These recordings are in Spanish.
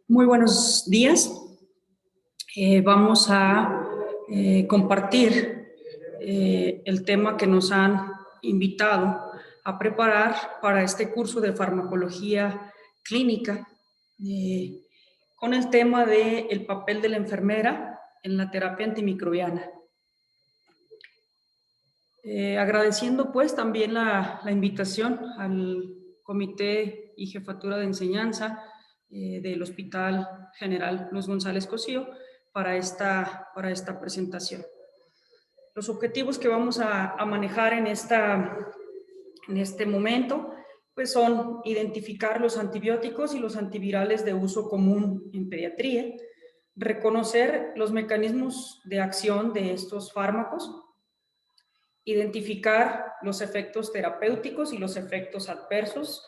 Muy buenos días. Vamos a compartir el tema que nos han invitado a preparar para este curso de farmacología clínica con el tema del papel de la enfermera en la terapia antimicrobiana. Agradeciendo pues también la invitación al Comité y Jefatura de Enseñanza del Hospital General Luis González Cosío para esta presentación. Los objetivos que vamos a manejar en este momento pues son identificar los antibióticos y los antivirales de uso común en pediatría, reconocer los mecanismos de acción de estos fármacos, identificar los efectos terapéuticos y los efectos adversos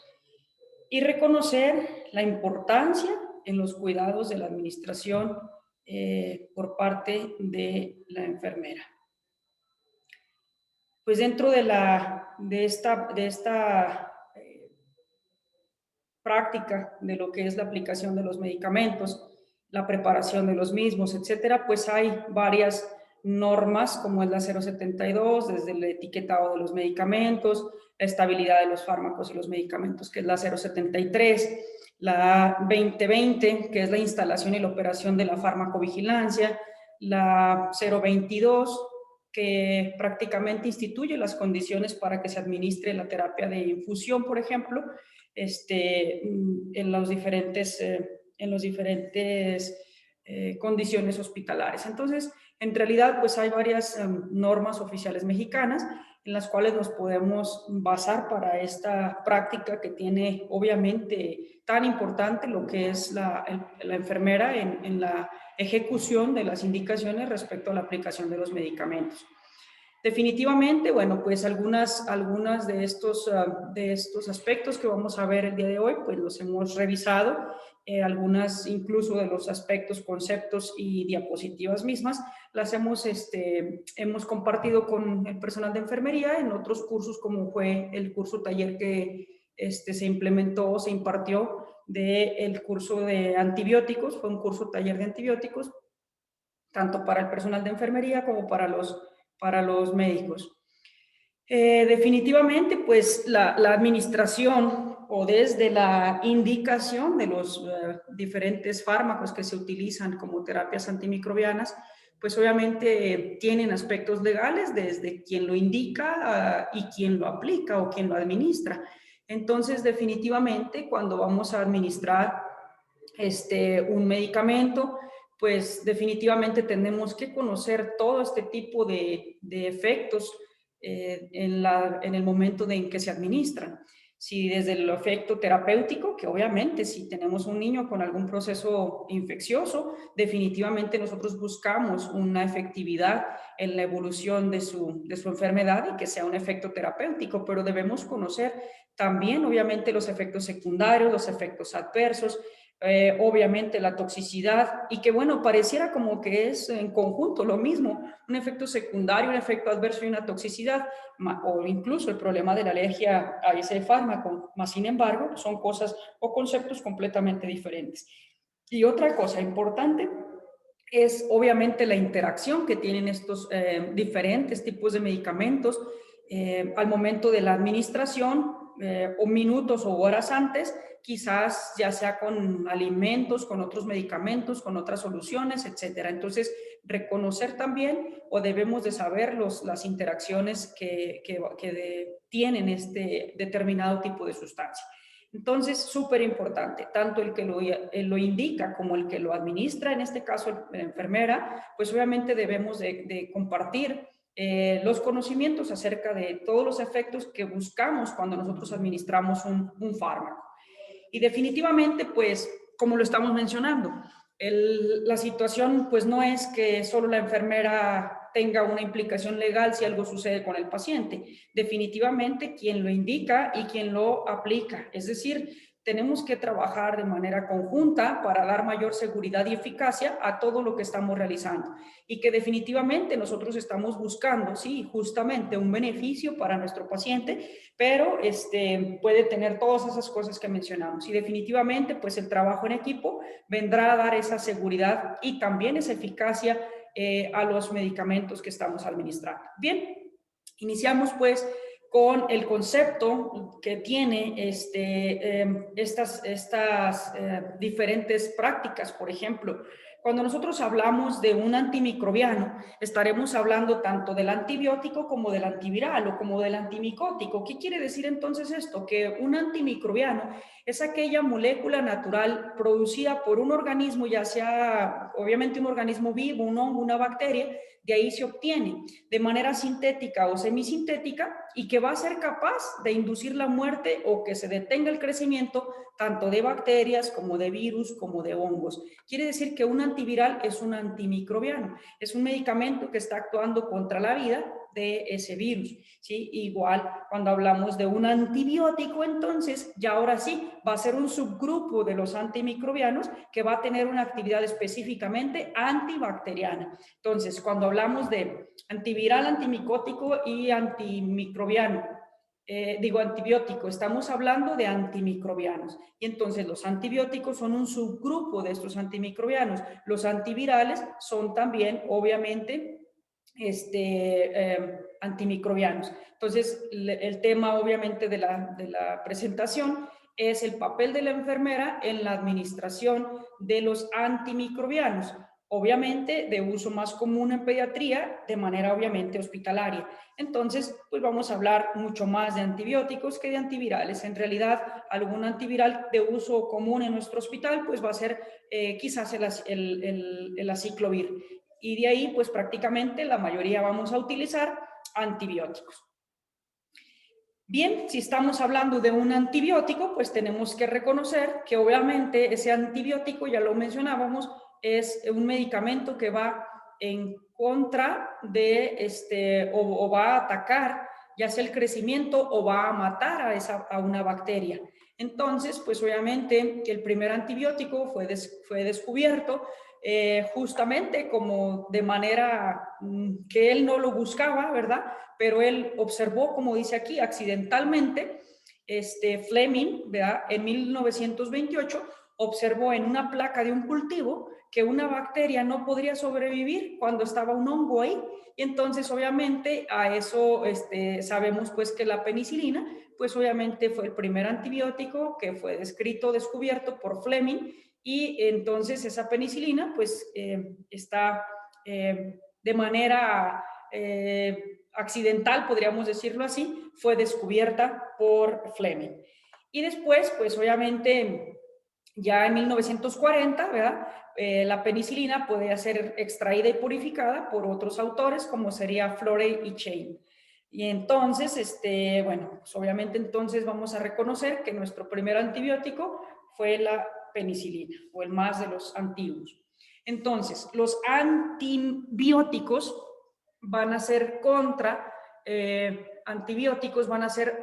y reconocer la importancia en los cuidados de la administración por parte de la enfermera. Pues dentro de esta práctica de lo que es la aplicación de los medicamentos, la preparación de los mismos, etcétera, pues hay varias normas como es la 072, desde el etiquetado de los medicamentos, la estabilidad de los fármacos y los medicamentos, que es la 073, la 2020, que es la instalación y la operación de la farmacovigilancia, la 022, que prácticamente instituye las condiciones para que se administre la terapia de infusión, por ejemplo, en los diferentes condiciones hospitalarias. Entonces, en realidad, pues hay varias normas oficiales mexicanas en las cuales nos podemos basar para esta práctica que tiene, obviamente, tan importante lo que es la enfermera en la ejecución de las indicaciones respecto a la aplicación de los medicamentos. Definitivamente, bueno, pues algunas de estos aspectos que vamos a ver el día de hoy, pues los hemos revisado, algunas incluso de los aspectos, conceptos y diapositivas mismas, las hemos compartido con el personal de enfermería en otros cursos, como fue el curso taller que se implementó, se impartió del curso de antibióticos, fue un curso taller de antibióticos, tanto para el personal de enfermería como para los médicos. Definitivamente, pues la administración o desde la indicación de los diferentes fármacos que se utilizan como terapias antimicrobianas, pues obviamente tienen aspectos legales desde quien lo indica y quien lo aplica o quien lo administra. Entonces, definitivamente, cuando vamos a administrar un medicamento, pues definitivamente tenemos que conocer todo este tipo de efectos en el momento en que se administran. Si desde el efecto terapéutico, que obviamente si tenemos un niño con algún proceso infeccioso, definitivamente nosotros buscamos una efectividad en la evolución de su enfermedad y que sea un efecto terapéutico, pero debemos conocer también obviamente los efectos secundarios, los efectos adversos, obviamente la toxicidad, y que bueno, pareciera como que es en conjunto lo mismo, un efecto secundario, un efecto adverso y una toxicidad, o incluso el problema de la alergia a ese fármaco, más sin embargo son cosas o conceptos completamente diferentes. Y otra cosa importante es obviamente la interacción que tienen estos diferentes tipos de medicamentos al momento de la administración, o minutos o horas antes, quizás ya sea con alimentos, con otros medicamentos, con otras soluciones, etcétera. Entonces, reconocer también o debemos de saber las interacciones que tienen este determinado tipo de sustancia. Entonces, súper importante, tanto el que lo indica como el que lo administra, en este caso la enfermera, pues obviamente debemos de compartir los conocimientos acerca de todos los efectos que buscamos cuando nosotros administramos un fármaco. Y definitivamente, pues, como lo estamos mencionando, la situación pues no es que solo la enfermera tenga una implicación legal si algo sucede con el paciente. Definitivamente quien lo indica y quien lo aplica. Es decir, tenemos que trabajar de manera conjunta para dar mayor seguridad y eficacia a todo lo que estamos realizando y que definitivamente nosotros estamos buscando, sí, justamente un beneficio para nuestro paciente, pero puede tener todas esas cosas que mencionamos y definitivamente pues el trabajo en equipo vendrá a dar esa seguridad y también esa eficacia a los medicamentos que estamos administrando. Bien, iniciamos pues con el concepto que tiene estas diferentes prácticas. Por ejemplo, cuando nosotros hablamos de un antimicrobiano, estaremos hablando tanto del antibiótico como del antiviral o como del antimicótico. ¿Qué quiere decir entonces esto? Que un antimicrobiano es aquella molécula natural producida por un organismo, ya sea obviamente un organismo vivo, un hongo, una bacteria, de ahí se obtiene de manera sintética o semisintética y que va a ser capaz de inducir la muerte o que se detenga el crecimiento tanto de bacterias como de virus como de hongos. Quiere decir que un antiviral es un antimicrobiano, es un medicamento que está actuando contra la vida de ese virus, ¿sí? Igual cuando hablamos de un antibiótico, entonces ya ahora sí va a ser un subgrupo de los antimicrobianos que va a tener una actividad específicamente antibacteriana. Entonces, cuando hablamos de antiviral, antimicótico y antimicrobiano, antibiótico, estamos hablando de antimicrobianos. Y entonces los antibióticos son un subgrupo de estos antimicrobianos. Los antivirales son también, obviamente, antimicrobianos. Entonces, el tema, obviamente, de la presentación es el papel de la enfermera en la administración de los antimicrobianos, obviamente de uso más común en pediatría, de manera obviamente hospitalaria. Entonces, pues vamos a hablar mucho más de antibióticos que de antivirales. En realidad, algún antiviral de uso común en nuestro hospital, pues va a ser quizás el aciclovir. Y de ahí, pues prácticamente la mayoría vamos a utilizar antibióticos. Bien, si estamos hablando de un antibiótico, pues tenemos que reconocer que obviamente ese antibiótico, ya lo mencionábamos, es un medicamento que va en contra de o va a atacar ya sea el crecimiento o va a matar a una bacteria. Entonces, pues obviamente el primer antibiótico fue descubierto justamente como de manera que él no lo buscaba, ¿verdad? Pero él observó, como dice aquí, accidentalmente, Fleming, ¿verdad? En 1928 observó en una placa de un cultivo que una bacteria no podría sobrevivir cuando estaba un hongo ahí. Y entonces, obviamente, a eso sabemos pues que la penicilina, pues obviamente fue el primer antibiótico que fue descubierto por Fleming, y entonces esa penicilina pues está de manera accidental, podríamos decirlo así, fue descubierta por Fleming. Y después, pues obviamente, ya en 1940, ¿verdad? La penicilina puede ser extraída y purificada por otros autores, como sería Florey y Chain. Y entonces, bueno, pues obviamente entonces vamos a reconocer que nuestro primer antibiótico fue la penicilina, o el más de los antiguos. Entonces, los antibióticos van a ser antibióticos van a ser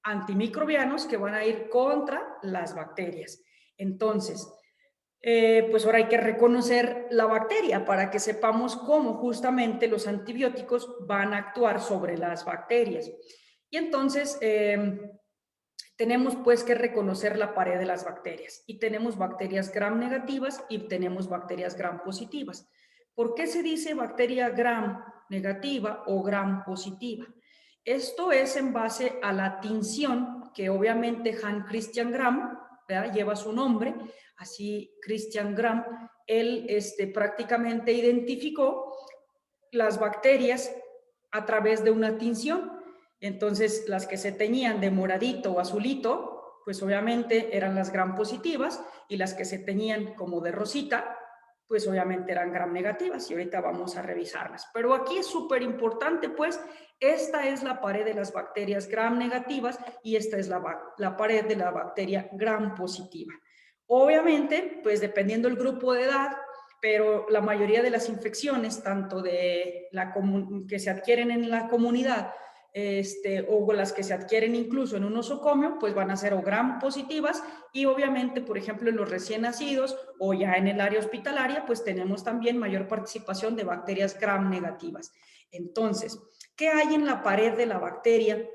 antimicrobianos que van a ir contra las bacterias. Entonces, pues ahora hay que reconocer la bacteria para que sepamos cómo justamente los antibióticos van a actuar sobre las bacterias. Y entonces, tenemos pues que reconocer la pared de las bacterias y tenemos bacterias gram negativas y tenemos bacterias gram positivas. ¿Por qué se dice bacteria gram negativa o gram positiva? Esto es en base a la tinción que obviamente Hans Christian Gram, ¿verdad? Lleva su nombre, así Christian Gram, él prácticamente identificó las bacterias a través de una tinción. Entonces, las que se teñían de moradito o azulito, pues obviamente eran las gram positivas, y las que se teñían como de rosita, pues obviamente eran gram negativas, y ahorita vamos a revisarlas. Pero aquí es súper importante, pues, esta es la pared de las bacterias gram negativas y esta es la pared de la bacteria gram positiva. Obviamente, pues dependiendo del grupo de edad, pero la mayoría de las infecciones, tanto de que se adquieren en la comunidad, o las que se adquieren incluso en un nosocomio, pues van a ser o gram positivas, y obviamente, por ejemplo, en los recién nacidos o ya en el área hospitalaria, pues tenemos también mayor participación de bacterias gram negativas. Entonces, ¿qué hay en la pared de la bacteria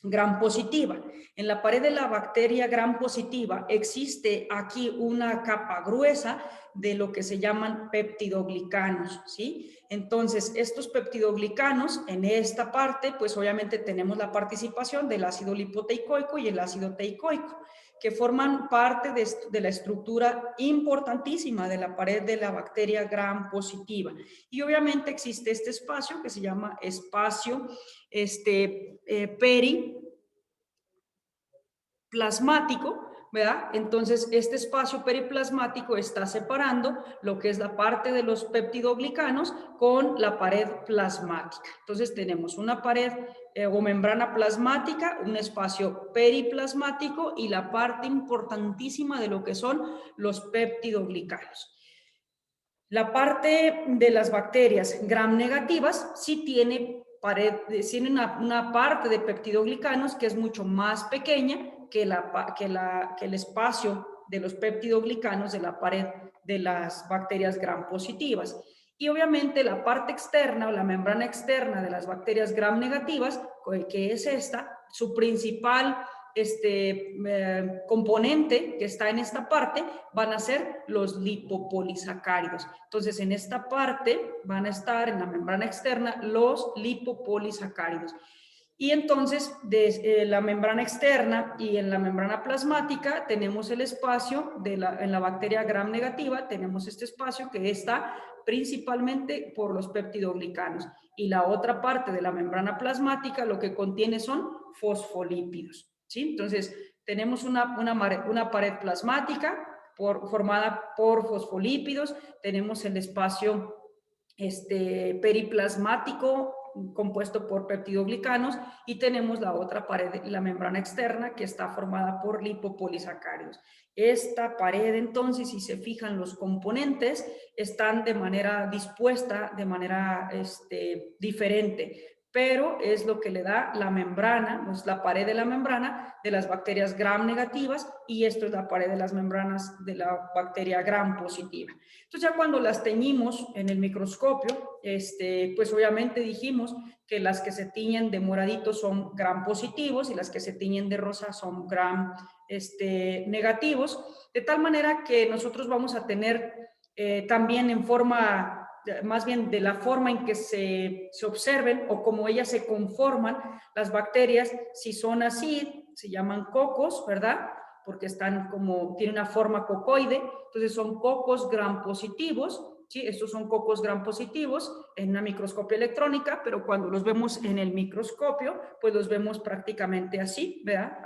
gram positiva? En la pared de la bacteria gram positiva existe aquí una capa gruesa de lo que se llaman peptidoglicanos, ¿sí? Entonces, estos peptidoglicanos, en esta parte, pues obviamente tenemos la participación del ácido lipoteicoico y el ácido teicoico, que forman parte de la estructura importantísima de la pared de la bacteria gram positiva. Y obviamente existe este espacio que se llama espacio periplasmático, ¿verdad? Entonces, este espacio periplasmático está separando lo que es la parte de los peptidoglicanos con la pared plasmática. Entonces, tenemos una pared o membrana plasmática, un espacio periplasmático y la parte importantísima de lo que son los peptidoglicanos. La parte de las bacterias gram negativas sí tiene una parte de peptidoglicanos que es mucho más pequeña que el espacio de los peptidoglicanos de la pared de las bacterias gram positivas. Y obviamente la parte externa o la membrana externa de las bacterias gram negativas, que es esta, su principal componente que está en esta parte van a ser los lipopolisacáridos. Entonces, en esta parte van a estar en la membrana externa los lipopolisacáridos. Y entonces, de la membrana externa y en la membrana plasmática tenemos el espacio en la bacteria gram negativa, tenemos este espacio que está principalmente por los peptidoglicanos. Y la otra parte de la membrana plasmática lo que contiene son fosfolípidos, ¿sí? Entonces, tenemos una pared plasmática formada por fosfolípidos, tenemos el espacio periplasmático compuesto por peptidoglicanos y tenemos la otra pared, la membrana externa, que está formada por lipopolisacáridos. Esta pared, entonces, si se fijan, los componentes están de manera dispuesta, de manera diferente, pero es lo que le da la membrana, pues la pared de la membrana de las bacterias gram negativas, y esto es la pared de las membranas de la bacteria gram positiva. Entonces ya cuando las teñimos en el microscopio, pues obviamente dijimos que las que se tiñen de moradito son gram positivos y las que se tiñen de rosa son gram negativos, de tal manera que nosotros vamos a tener también en forma, más bien de la forma en que se observen o como ellas se conforman las bacterias, si son así, se llaman cocos, ¿verdad? Porque tienen una forma cocoide, entonces son cocos gram positivos, ¿sí? Estos son cocos gram positivos en una microscopia electrónica, pero cuando los vemos en el microscopio, pues los vemos prácticamente así, ¿verdad?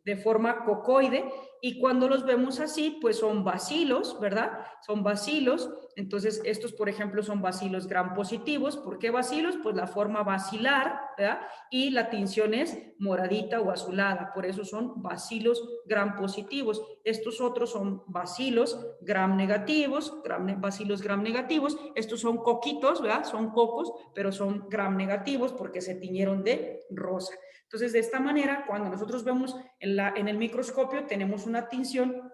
De forma cocoide, y cuando los vemos así, pues son bacilos, ¿verdad? Son bacilos. Entonces, estos, por ejemplo, son bacilos gram positivos. ¿Por qué bacilos? Pues la forma bacilar, ¿verdad? Y la tinción es moradita o azulada, por eso son bacilos gram positivos. Estos otros son bacilos gram negativos, bacilos gram negativos. Estos son coquitos, ¿verdad? Son cocos, pero son gram negativos porque se tiñeron de rosa. Entonces, de esta manera, cuando nosotros vemos en el microscopio, tenemos una tinción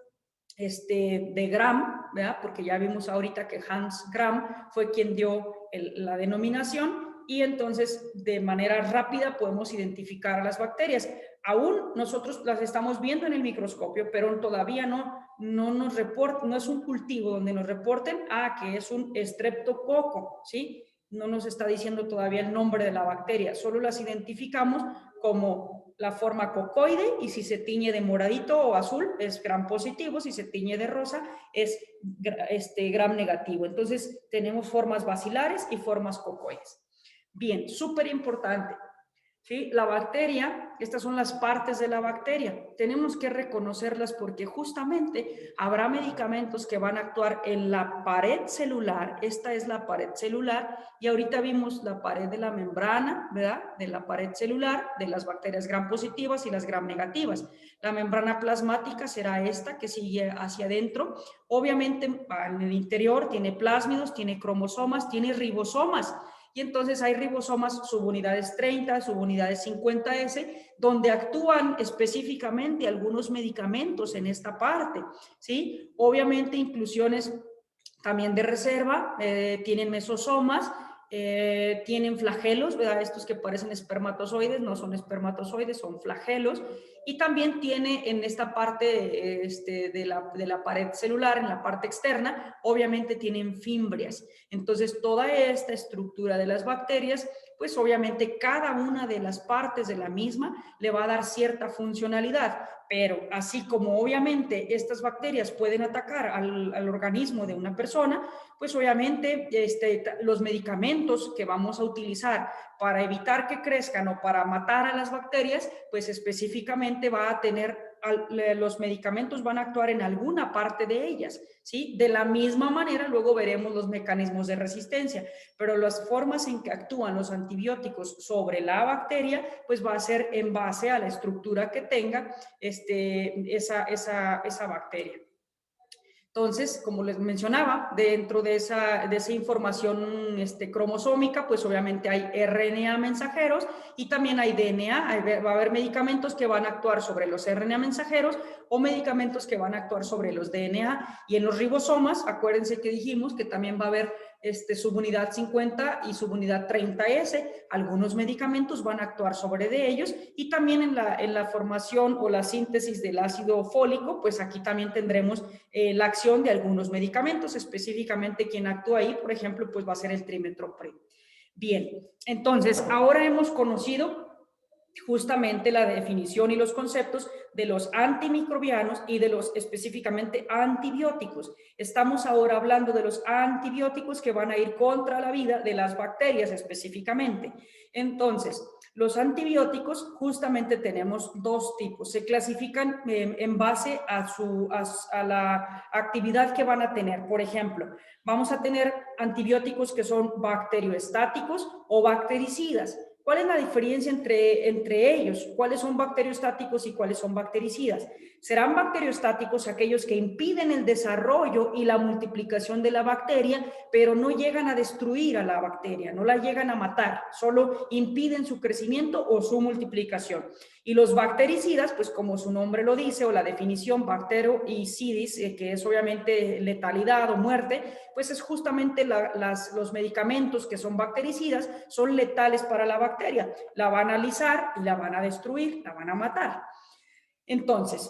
de Gram, ¿verdad? Porque ya vimos ahorita que Hans Gram fue quien dio la denominación, y entonces de manera rápida podemos identificar a las bacterias. Aún nosotros las estamos viendo en el microscopio, pero todavía no nos reporta, no es un cultivo donde nos reporten que es un streptococo, ¿sí? No nos está diciendo todavía el nombre de la bacteria, solo las identificamos como la forma cocoide, y si se tiñe de moradito o azul es gram positivo, si se tiñe de rosa es gram negativo. Entonces tenemos formas bacilares y formas cocoides. Bien, súper importante. ¿sí? La bacteria, estas son las partes de la bacteria. Tenemos que reconocerlas porque justamente habrá medicamentos que van a actuar en la pared celular. Esta es la pared celular y ahorita vimos la pared de la membrana, ¿verdad? De la pared celular, de las bacterias gram positivas y las gram negativas. La membrana plasmática será esta que sigue hacia adentro. Obviamente en el interior tiene plásmidos, tiene cromosomas, tiene ribosomas. Y entonces hay ribosomas subunidades 30, subunidades 50S, donde actúan específicamente algunos medicamentos en esta parte, ¿sí? Obviamente inclusiones también de reserva, tienen mesosomas, tienen flagelos, ¿verdad? Estos que parecen espermatozoides, no son espermatozoides, son flagelos, y también tiene en esta parte de la pared celular, en la parte externa, obviamente tienen fimbrias. Entonces, toda esta estructura de las bacterias, pues obviamente cada una de las partes de la misma le va a dar cierta funcionalidad, pero así como obviamente estas bacterias pueden atacar al organismo de una persona, pues obviamente los medicamentos que vamos a utilizar para evitar que crezcan o para matar a las bacterias, pues específicamente va a tener, los medicamentos van a actuar en alguna parte de ellas, ¿sí? De la misma manera, luego veremos los mecanismos de resistencia, pero las formas en que actúan los antibióticos sobre la bacteria, pues va a ser en base a la estructura que tenga esa bacteria. Entonces, como les mencionaba, dentro de esa información cromosómica, pues obviamente hay RNA mensajeros y también hay DNA. Va a haber medicamentos que van a actuar sobre los RNA mensajeros o medicamentos que van a actuar sobre los DNA. Y en los ribosomas, acuérdense que dijimos que también va a haber subunidad 50 y subunidad 30S. Algunos medicamentos van a actuar sobre de ellos y también en la formación o la síntesis del ácido fólico, pues aquí también tendremos la acción de algunos medicamentos, específicamente quien actúa ahí, por ejemplo, pues va a ser el trimethoprim. Bien, entonces ahora hemos conocido justamente la definición y los conceptos de los antimicrobianos y de los específicamente antibióticos. Estamos ahora hablando de los antibióticos que van a ir contra la vida de las bacterias específicamente. Entonces, los antibióticos justamente tenemos dos tipos. Se clasifican en base a la actividad que van a tener. Por ejemplo, vamos a tener antibióticos que son bacterioestáticos o bactericidas. ¿Cuál es la diferencia entre ellos? ¿Cuáles son bacteriostáticos y cuáles son bactericidas? Serán bacteriostáticos aquellos que impiden el desarrollo y la multiplicación de la bacteria, pero no llegan a destruir a la bacteria, no la llegan a matar, solo impiden su crecimiento o su multiplicación. Y los bactericidas, pues como su nombre lo dice, o la definición bacteroicidis, que es obviamente letalidad o muerte, pues es justamente los medicamentos que son bactericidas, son letales para la bacteria. La van a alisar y la van a destruir, la van a matar. Entonces,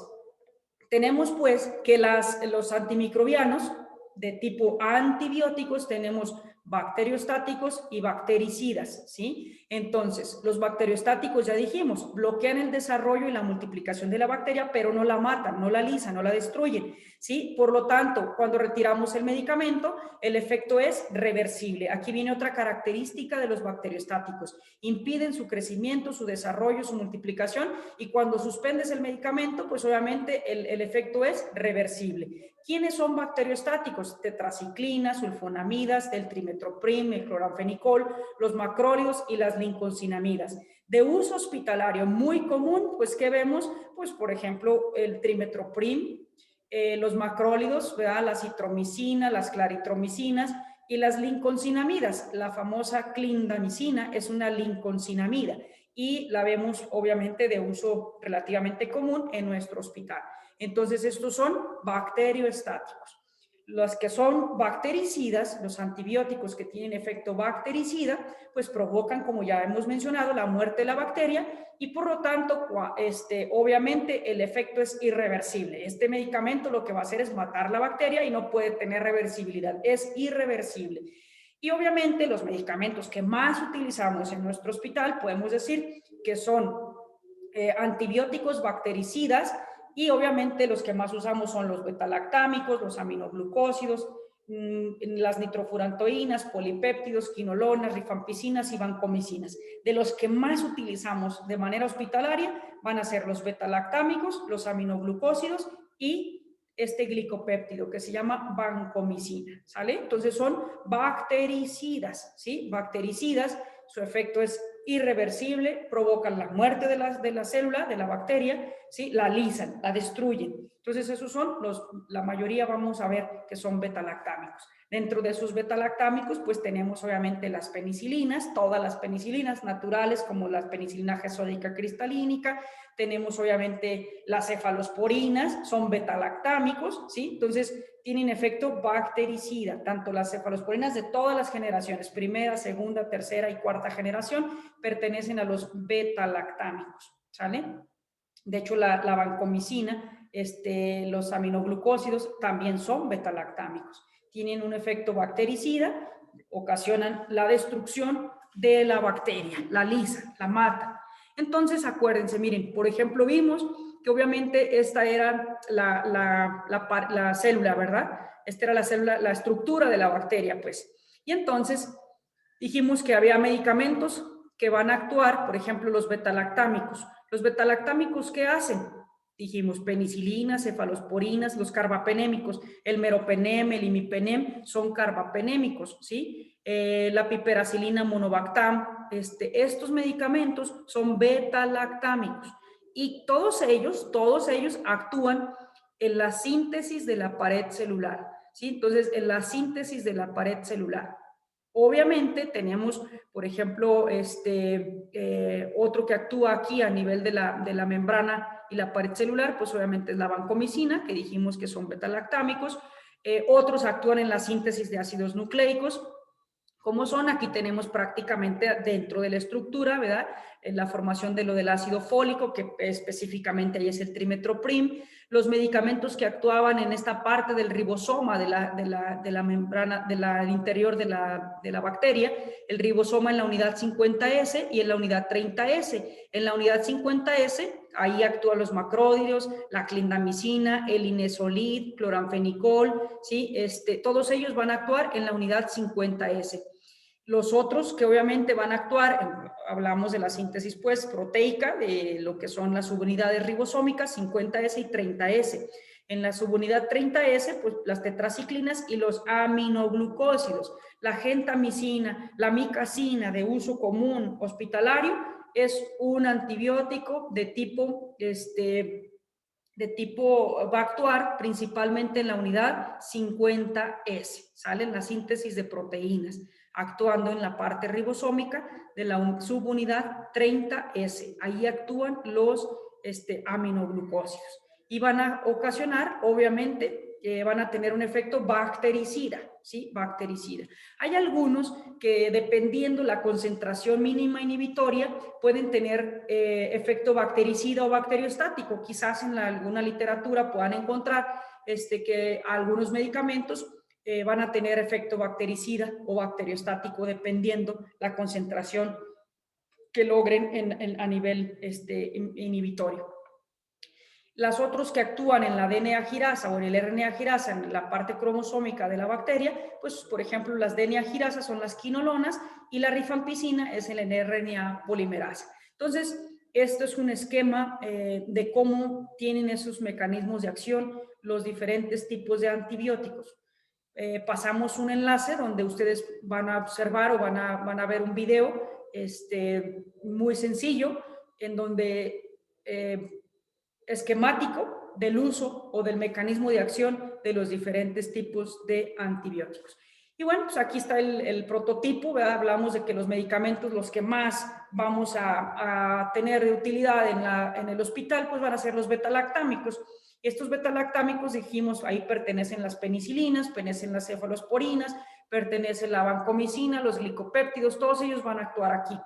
tenemos pues que los antimicrobianos de tipo antibióticos tenemos bacteriostáticos y bactericidas, ¿sí? Entonces, los bacteriostáticos, ya dijimos, bloquean el desarrollo y la multiplicación de la bacteria, pero no la matan, no la alisan, no la destruyen, ¿sí? Por lo tanto, cuando retiramos el medicamento, el efecto es reversible. Aquí viene otra característica de los bacteriostáticos. Impiden su crecimiento, su desarrollo, su multiplicación, y cuando suspendes el medicamento, pues obviamente el efecto es reversible. ¿Quiénes son bacteriostáticos? Tetraciclina, sulfonamidas, el trimethoprim, el cloranfenicol, los macrólidos y las lincosinamidas. De uso hospitalario muy común, pues ¿qué vemos? Pues por ejemplo el trimethoprim, los macrólidos, ¿verdad? La citromicina, las claritromicinas y las lincosinamidas. La famosa clindamicina es una lincosinamida y la vemos obviamente de uso relativamente común en nuestro hospital. Entonces, estos son bacteriostáticos. Los que son bactericidas, los antibióticos que tienen efecto bactericida, pues provocan, como ya hemos mencionado, la muerte de la bacteria y por lo tanto, obviamente el efecto es irreversible. Este medicamento lo que va a hacer es matar la bacteria y no puede tener reversibilidad, es irreversible. Y obviamente los medicamentos que más utilizamos en nuestro hospital, podemos decir que son antibióticos bactericidas, y obviamente los que más usamos son los betalactámicos, los aminoglucósidos, las nitrofurantoínas, polipéptidos, quinolonas, rifampicinas y vancomicinas. De los que más utilizamos de manera hospitalaria van a ser los betalactámicos, los aminoglucósidos y este glicopéptido que se llama vancomicina, ¿sale? Entonces son bactericidas, ¿sí? Bactericidas, su efecto es irreversible, provocan la muerte de la célula, de la bacteria, ¿sí? La lisan, la destruyen. Entonces esos son la mayoría vamos a ver que son betalactámicos. Dentro de esos betalactámicos pues tenemos obviamente las penicilinas, todas las penicilinas naturales como la penicilina G sódica cristalínica, tenemos obviamente las cefalosporinas, son betalactámicos, ¿sí? Entonces tienen efecto bactericida, tanto las cefalosporinas de todas las generaciones, primera, segunda, tercera y cuarta generación, pertenecen a los betalactámicos, ¿sale? De hecho, la vancomicina, los aminoglucósidos también son betalactámicos. Tienen un efecto bactericida, ocasionan la destrucción de la bacteria, la lisa, la mata. Entonces, acuérdense, miren, por ejemplo, vimos que obviamente esta era la célula, ¿verdad? Esta era la célula, la estructura de la bacteria, pues. Y entonces dijimos que había medicamentos que van a actuar, por ejemplo, los betalactámicos. ¿Los betalactámicos qué hacen? Dijimos penicilinas, cefalosporinas, los carbapenémicos, el meropenem, el imipenem son carbapenémicos, ¿sí? La piperacilina monobactam, estos medicamentos son betalactámicos y todos ellos actúan en la síntesis de la pared celular, ¿sí? Entonces, en la síntesis de la pared celular. Obviamente tenemos, por ejemplo, otro que actúa aquí a nivel de la membrana y la pared celular, pues obviamente es la vancomicina, que dijimos que son betalactámicos. Otros actúan en la síntesis de ácidos nucleicos. ¿Cómo son? Aquí tenemos prácticamente dentro de la estructura, ¿verdad? En la formación de lo del ácido fólico, que específicamente ahí es el trimetoprim. Los medicamentos que actuaban en esta parte del ribosoma de la membrana, del interior de la bacteria, el ribosoma en la unidad 50S y en la unidad 30S. En la unidad 50S, ahí actúan los macródidos, la clindamicina, el inesolid, cloranfenicol, ¿sí? Todos ellos van a actuar en la unidad 50S. Los otros que obviamente van a actuar, hablamos de la síntesis pues proteica, de lo que son las subunidades ribosómicas 50S y 30S. En la subunidad 30S, pues las tetraciclinas y los aminoglucósidos. La gentamicina, la micacina de uso común hospitalario es un antibiótico de tipo, va a actuar principalmente en la unidad 50S, ¿sale? En la síntesis de proteínas, actuando en la parte ribosómica de la subunidad 30S. Ahí actúan los aminoglucósidos y van a ocasionar, obviamente, van a tener un efecto bactericida, ¿sí? Bactericida. Hay algunos que, dependiendo la concentración mínima inhibitoria, pueden tener efecto bactericida o bacteriostático. Quizás en alguna literatura puedan encontrar que algunos medicamentos van a tener efecto bactericida o bacteriostático, dependiendo la concentración que logren a nivel inhibitorio. Las otros que actúan en la DNA girasa o en el RNA girasa, en la parte cromosómica de la bacteria, pues por ejemplo las DNA girasa son las quinolonas y la rifampicina es el RNA polimerasa. Entonces, esto es un esquema de cómo tienen esos mecanismos de acción los diferentes tipos de antibióticos. Pasamos un enlace donde ustedes van a observar o van a ver un video muy sencillo en donde esquemático del uso o del mecanismo de acción de los diferentes tipos de antibióticos. Y bueno, pues aquí está el prototipo, ¿verdad? Hablamos de que los medicamentos, los que más vamos a tener de utilidad en el hospital, pues van a ser los betalactámicos. Estos betalactámicos, dijimos, ahí pertenecen las penicilinas, pertenecen las cefalosporinas, pertenece la vancomicina, los glicopéptidos, todos ellos van a actuar aquí,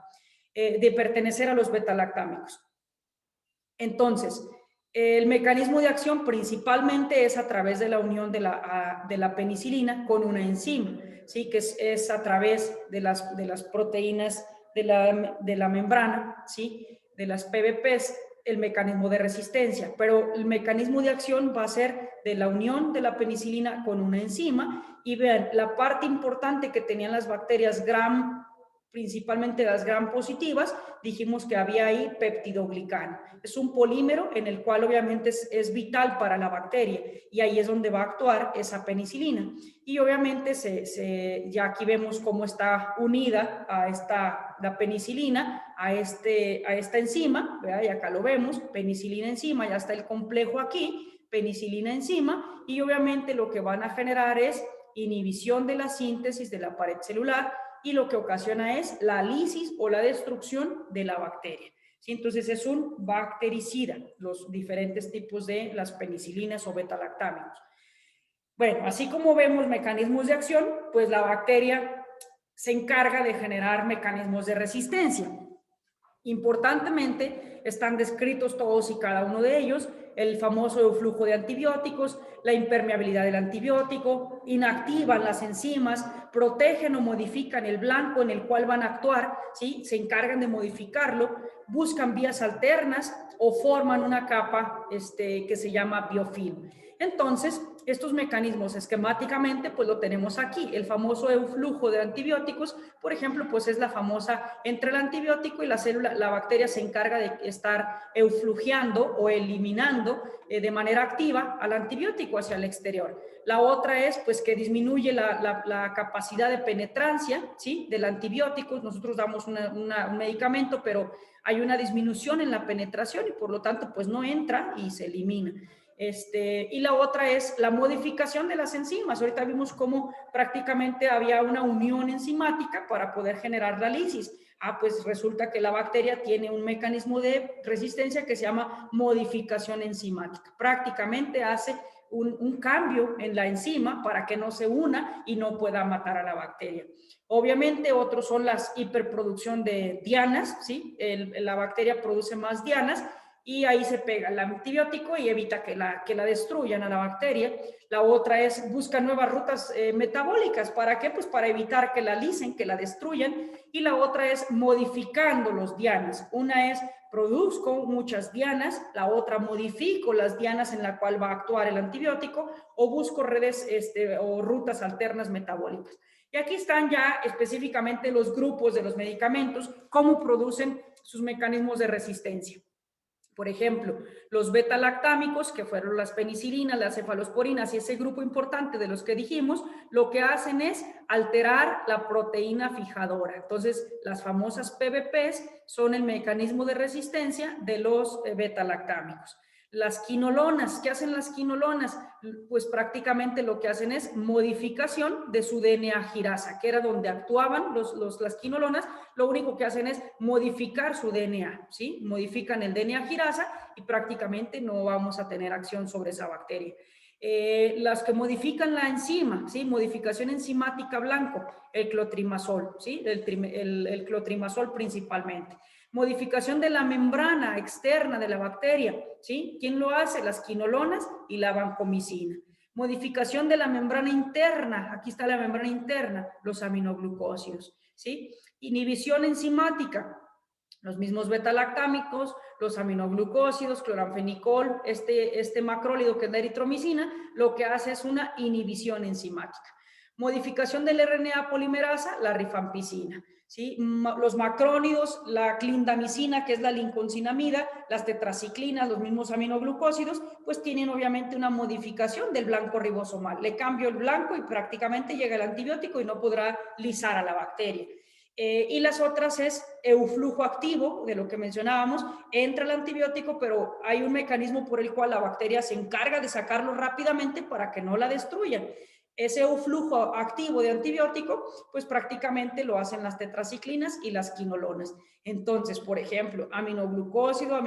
de pertenecer a los betalactámicos. Entonces, el mecanismo de acción principalmente es a través de la unión de la penicilina con una enzima, ¿sí? Que es a través de las proteínas de la membrana, ¿sí? De las PBPs el mecanismo de resistencia, pero el mecanismo de acción va a ser de la unión de la penicilina con una enzima. Y vean, la parte importante que tenían las bacterias gram, principalmente las gram positivas, dijimos que había ahí peptidoglicano. Es un polímero en el cual obviamente es vital para la bacteria, y ahí es donde va a actuar esa penicilina. Y obviamente ya aquí vemos cómo está unida la penicilina a esta enzima, ¿verdad? Y acá lo vemos, penicilina enzima, ya está el complejo aquí, penicilina enzima, y obviamente lo que van a generar es inhibición de la síntesis de la pared celular, y lo que ocasiona es la lisis o la destrucción de la bacteria. ¿Sí? Entonces es un bactericida, los diferentes tipos de las penicilinas o beta-lactámicos. Bueno, así como vemos mecanismos de acción, pues la bacteria se encarga de generar mecanismos de resistencia. Importantemente, están descritos todos y cada uno de ellos: el famoso flujo de antibióticos, la impermeabilidad del antibiótico, inactivan las enzimas, protegen o modifican el blanco en el cual van a actuar, ¿sí? Se encargan de modificarlo, buscan vías alternas o forman una capa que se llama biofilm. Entonces, estos mecanismos esquemáticamente, pues lo tenemos aquí. El famoso euflujo de antibióticos, por ejemplo, pues es la famosa, entre el antibiótico y la célula, la bacteria se encarga de estar euflugiando o eliminando de manera activa al antibiótico hacia el exterior. La otra es, pues, que disminuye la capacidad de penetrancia, ¿sí?, del antibiótico. Nosotros damos un medicamento, pero hay una disminución en la penetración y por lo tanto, pues no entra y se elimina. Y la otra es la modificación de las enzimas. Ahorita vimos cómo prácticamente había una unión enzimática para poder generar la lisis. Pues resulta que la bacteria tiene un mecanismo de resistencia que se llama modificación enzimática. Prácticamente hace un cambio en la enzima para que no se una y no pueda matar a la bacteria. Obviamente, otros son las hiperproducción de dianas, ¿sí? La bacteria produce más dianas y ahí se pega el antibiótico y evita que la destruyan a la bacteria. La otra es busca nuevas rutas metabólicas. ¿Para qué? Pues para evitar que la lisen, que la destruyan. Y la otra es modificando los dianas. Una es produzco muchas dianas, la otra modifico las dianas en la cual va a actuar el antibiótico, o busco redes o rutas alternas metabólicas. Y aquí están ya específicamente los grupos de los medicamentos, cómo producen sus mecanismos de resistencia. Por ejemplo, los beta-lactámicos, que fueron las penicilinas, las cefalosporinas y ese grupo importante de los que dijimos, lo que hacen es alterar la proteína fijadora. Entonces, las famosas PBPs son el mecanismo de resistencia de los beta-lactámicos. Las quinolonas, ¿qué hacen las quinolonas? Pues prácticamente lo que hacen es modificación de su DNA girasa, que era donde actuaban las quinolonas. Lo único que hacen es modificar su DNA, ¿sí? Modifican el DNA girasa y prácticamente no vamos a tener acción sobre esa bacteria. Las que modifican la enzima, ¿sí? Modificación enzimática blanco, el clotrimazol, ¿sí? El clotrimazol principalmente. Modificación de la membrana externa de la bacteria, ¿sí? ¿Quién lo hace? Las quinolonas y la vancomicina. Modificación de la membrana interna, aquí está la membrana interna, los aminoglucósidos, ¿sí? Inhibición enzimática, los mismos beta-lactámicos, los aminoglucósidos, cloranfenicol, este macrólido que es la eritromicina, lo que hace es una inhibición enzimática. Modificación del RNA polimerasa, la rifampicina. ¿Sí? Los macrónidos, la clindamicina, que es la lincocinamida, las tetraciclinas, los mismos aminoglucósidos, pues tienen obviamente una modificación del blanco ribosomal. Le cambio el blanco y prácticamente llega el antibiótico y no podrá lisar a la bacteria. Y las otras es euflujo activo, de lo que mencionábamos, entra el antibiótico, pero hay un mecanismo por el cual la bacteria se encarga de sacarlo rápidamente para que no la destruyan. Ese euflujo activo de antibiótico, pues prácticamente lo hacen las tetraciclinas y las quinolonas. Entonces, por ejemplo, aminoglucósido,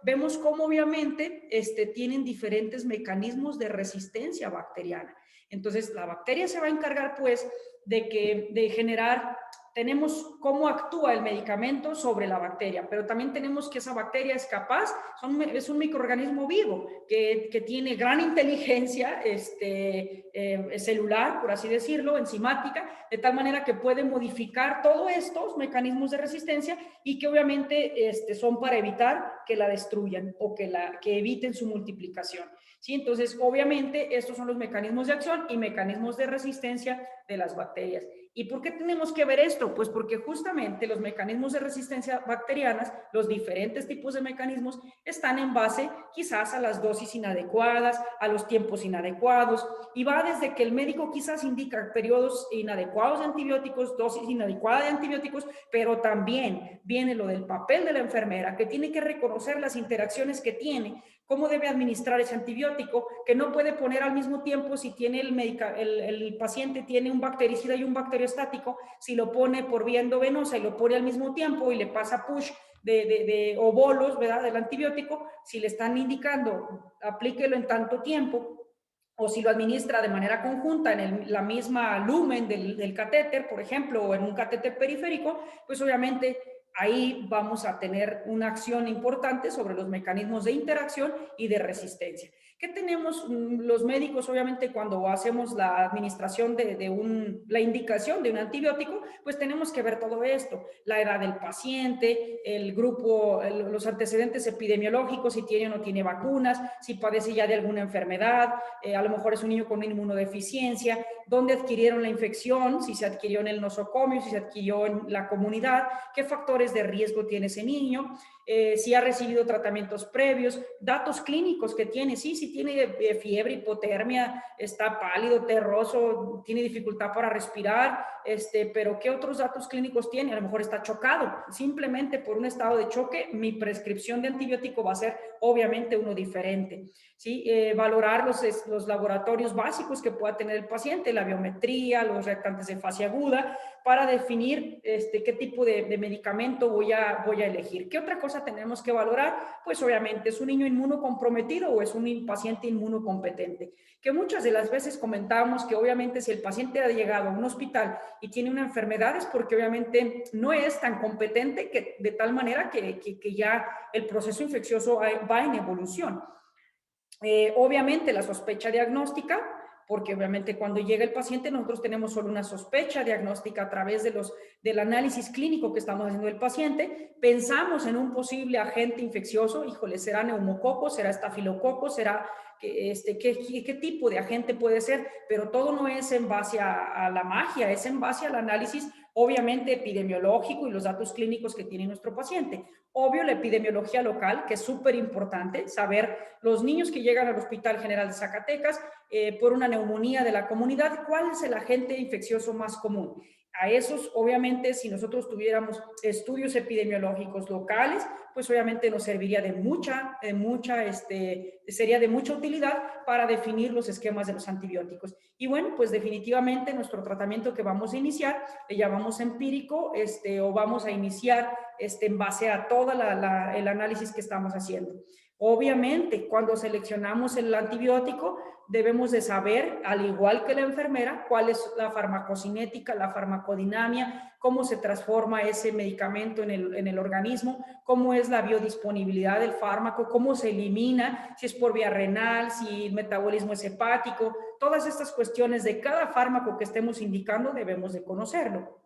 vemos cómo obviamente tienen diferentes mecanismos de resistencia bacteriana. Entonces, la bacteria se va a encargar, pues, de generar tenemos cómo actúa el medicamento sobre la bacteria, pero también tenemos que esa bacteria es capaz, es un microorganismo vivo que tiene gran inteligencia celular, por así decirlo, enzimática, de tal manera que puede modificar todos estos mecanismos de resistencia y que obviamente son para evitar que la destruyan o que eviten su multiplicación. ¿Sí? Entonces, obviamente, estos son los mecanismos de acción y mecanismos de resistencia de las bacterias. ¿Y por qué tenemos que ver esto? Pues porque justamente los mecanismos de resistencia bacterianas, los diferentes tipos de mecanismos, están en base quizás a las dosis inadecuadas, a los tiempos inadecuados, y va desde que el médico quizás indica periodos inadecuados de antibióticos, dosis inadecuada de antibióticos, pero también viene lo del papel de la enfermera, que tiene que reconocer las interacciones que tiene, cómo debe administrar ese antibiótico, que no puede poner al mismo tiempo si tiene el paciente tiene un bactericida y un bacteriostático, si lo pone por vía endovenosa y lo pone al mismo tiempo y le pasa push o bolos, ¿verdad?, del antibiótico, si le están indicando aplíquelo en tanto tiempo, o si lo administra de manera conjunta en la misma lumen del catéter, por ejemplo, o en un catéter periférico, pues obviamente ahí vamos a tener una acción importante sobre los mecanismos de interacción y de resistencia. ¿Qué tenemos los médicos, obviamente, cuando hacemos la administración la indicación de un antibiótico? Pues tenemos que ver todo esto, la edad del paciente, el grupo, los antecedentes epidemiológicos, si tiene o no tiene vacunas, si padece ya de alguna enfermedad, a lo mejor es un niño con una inmunodeficiencia, dónde adquirieron la infección, si se adquirió en el nosocomio, si se adquirió en la comunidad, qué factores de riesgo tiene ese niño, si ha recibido tratamientos previos, datos clínicos que tiene, sí, si tiene fiebre, hipotermia, está pálido, terroso, tiene dificultad para respirar, pero ¿qué otros datos clínicos tiene? A lo mejor está chocado, simplemente por un estado de choque, mi prescripción de antibiótico va a ser obviamente uno diferente, ¿sí? Valorar los laboratorios básicos que pueda tener el paciente, la biometría, los reactantes de fase aguda, para definir qué tipo de medicamento voy a elegir. ¿Qué otra cosa tenemos que valorar? Pues obviamente, ¿es un niño inmunocomprometido o es un paciente inmunocompetente? Que muchas de las veces comentamos que obviamente si el paciente ha llegado a un hospital y tiene una enfermedad es porque obviamente no es tan competente de tal manera que ya el proceso infeccioso va en evolución. Obviamente la sospecha diagnóstica, porque obviamente cuando llega el paciente nosotros tenemos solo una sospecha diagnóstica a través del análisis clínico que estamos haciendo del paciente, pensamos en un posible agente infeccioso, híjole, ¿será neumococo, será estafilococo, será qué tipo de agente puede ser? Pero todo no es en base a la magia, es en base al análisis obviamente epidemiológico y los datos clínicos que tiene nuestro paciente. Obvio, la epidemiología local, que es súper importante, saber los niños que llegan al Hospital General de Zacatecas por una neumonía de la comunidad, ¿cuál es el agente infeccioso más común? A esos, obviamente, si nosotros tuviéramos estudios epidemiológicos locales, pues obviamente nos serviría sería de mucha utilidad para definir los esquemas de los antibióticos. Y bueno, pues definitivamente nuestro tratamiento que vamos a iniciar, le llamamos empírico, o vamos a iniciar en base a todo el análisis que estamos haciendo. Obviamente, cuando seleccionamos el antibiótico, debemos de saber, al igual que la enfermera, cuál es la farmacocinética, la farmacodinamia, cómo se transforma ese medicamento en el organismo, cómo es la biodisponibilidad del fármaco, cómo se elimina, si es por vía renal, si el metabolismo es hepático. Todas estas cuestiones de cada fármaco que estemos indicando debemos de conocerlo.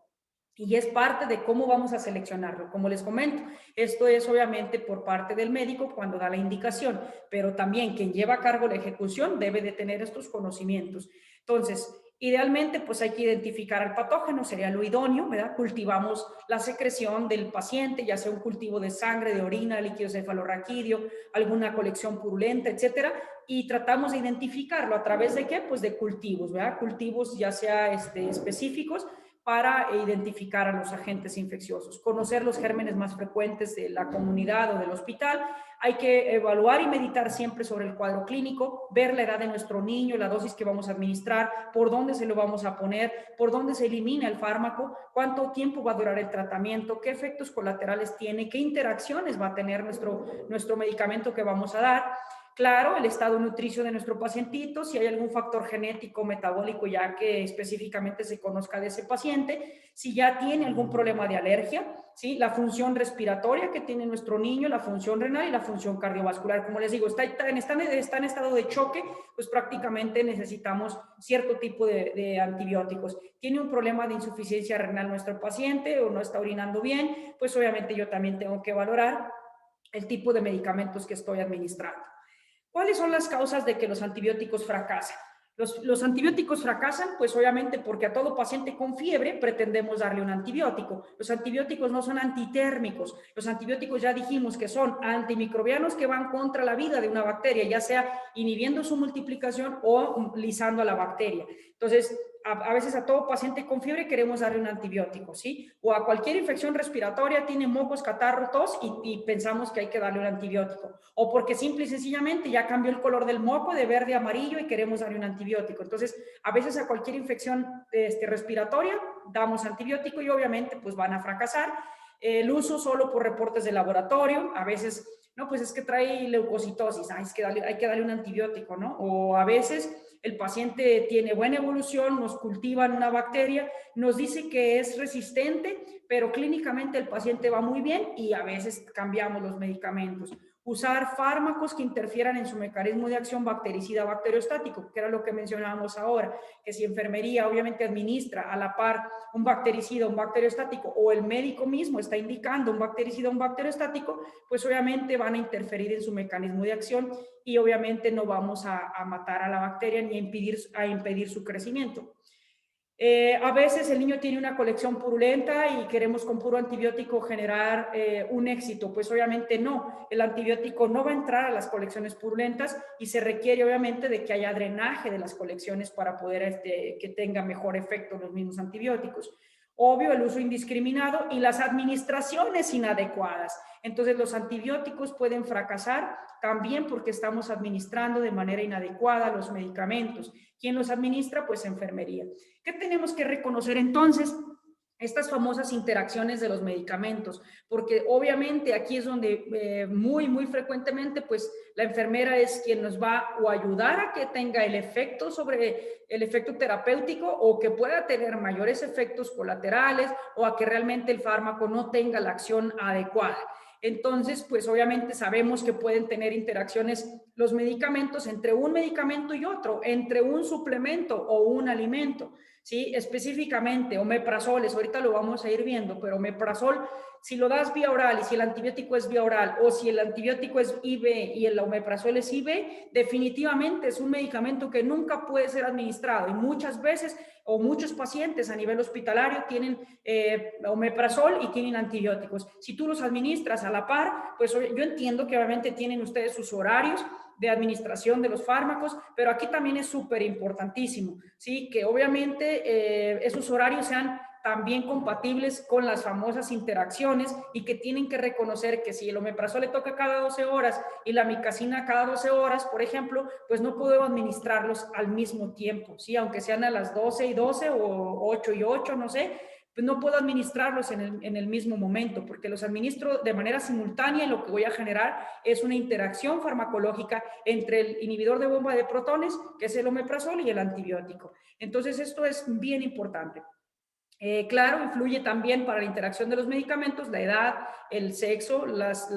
Y es parte de cómo vamos a seleccionarlo. Como les comento, esto es obviamente por parte del médico cuando da la indicación, pero también quien lleva a cargo la ejecución debe de tener estos conocimientos. Entonces, idealmente, pues hay que identificar al patógeno, sería lo idóneo, ¿verdad? Cultivamos la secreción del paciente, ya sea un cultivo de sangre, de orina, líquido cefalorraquídeo, alguna colección purulenta, etcétera, y tratamos de identificarlo a través de ¿qué? Pues de cultivos, ¿verdad? Cultivos ya sea específicos, para identificar a los agentes infecciosos, conocer los gérmenes más frecuentes de la comunidad o del hospital. Hay que evaluar y meditar siempre sobre el cuadro clínico, ver la edad de nuestro niño, la dosis que vamos a administrar, por dónde se lo vamos a poner, por dónde se elimina el fármaco, cuánto tiempo va a durar el tratamiento, qué efectos colaterales tiene, qué interacciones va a tener nuestro medicamento que vamos a dar. Claro, el estado nutricio de nuestro pacientito, si hay algún factor genético, metabólico, ya que específicamente se conozca de ese paciente, si ya tiene algún problema de alergia, ¿sí? La función respiratoria que tiene nuestro niño, la función renal y la función cardiovascular. Como les digo, está en estado de choque, pues prácticamente necesitamos cierto tipo de antibióticos. Tiene un problema de insuficiencia renal nuestro paciente o no está orinando bien, pues obviamente yo también tengo que valorar el tipo de medicamentos que estoy administrando. ¿Cuáles son las causas de que los antibióticos fracasan? Los antibióticos fracasan, pues obviamente porque a todo paciente con fiebre pretendemos darle un antibiótico. Los antibióticos no son antitérmicos. Los antibióticos ya dijimos que son antimicrobianos que van contra la vida de una bacteria, ya sea inhibiendo su multiplicación o lisando a la bacteria. Entonces, a veces a todo paciente con fiebre queremos darle un antibiótico, ¿sí? O a cualquier infección respiratoria, tiene mocos, catarro, tos y pensamos que hay que darle un antibiótico. O porque simple y sencillamente ya cambió el color del moco de verde a amarillo y queremos darle un antibiótico. Entonces, a veces a cualquier infección respiratoria damos antibiótico y obviamente pues van a fracasar. El uso solo por reportes de laboratorio, a veces, no, pues es que trae leucocitosis, es que hay que darle un antibiótico, ¿no? O a veces el paciente tiene buena evolución, nos cultivan una bacteria, nos dice que es resistente, pero clínicamente el paciente va muy bien y a veces cambiamos los medicamentos. Usar fármacos que interfieran en su mecanismo de acción bactericida bacteriostático, que era lo que mencionábamos ahora, que si enfermería obviamente administra a la par un bactericida, un bacteriostático, o el médico mismo está indicando un bactericida, un bacteriostático, pues obviamente van a interferir en su mecanismo de acción y obviamente no vamos a matar a la bacteria ni a impedir su crecimiento. A veces el niño tiene una colección purulenta y queremos con puro antibiótico generar un éxito. Pues obviamente no, el antibiótico no va a entrar a las colecciones purulentas y se requiere obviamente de que haya drenaje de las colecciones para poder que tenga mejor efecto los mismos antibióticos. Obvio, el uso indiscriminado y las administraciones inadecuadas. Entonces, los antibióticos pueden fracasar también porque estamos administrando de manera inadecuada los medicamentos. ¿Quién los administra? Pues enfermería. ¿Qué tenemos que reconocer entonces? Estas famosas interacciones de los medicamentos, porque obviamente aquí es donde muy frecuentemente pues la enfermera es quien nos va o ayudar a que tenga el efecto sobre el efecto terapéutico o que pueda tener mayores efectos colaterales o a que realmente el fármaco no tenga la acción adecuada. Entonces, pues obviamente sabemos que pueden tener interacciones los medicamentos entre un medicamento y otro, entre un suplemento o un alimento. ¿Sí? Específicamente, omeprazoles, ahorita lo vamos a ir viendo, pero omeprazol, si lo das vía oral y si el antibiótico es vía oral o si el antibiótico es IV y el omeprazol es IV, definitivamente es un medicamento que nunca puede ser administrado y muchas veces o muchos pacientes a nivel hospitalario tienen omeprazol y tienen antibióticos. Si tú los administras a la par, pues yo entiendo que obviamente tienen ustedes sus horarios de administración de los fármacos, pero aquí también es súper importantísimo, ¿sí? Que obviamente esos horarios sean también compatibles con las famosas interacciones y que tienen que reconocer que si el omeprazol le toca cada 12 horas y la micacina cada 12 horas, por ejemplo, pues no puedo administrarlos al mismo tiempo, ¿sí? Aunque sean a las 12 y 12 o 8 y 8, no sé, pues no puedo administrarlos en el mismo momento, porque los administro de manera simultánea y lo que voy a generar es una interacción farmacológica entre el inhibidor de bomba de protones, que es el omeprazol, y el antibiótico. Entonces, esto es bien importante. Claro, influye también para la interacción de los medicamentos la edad, el sexo, las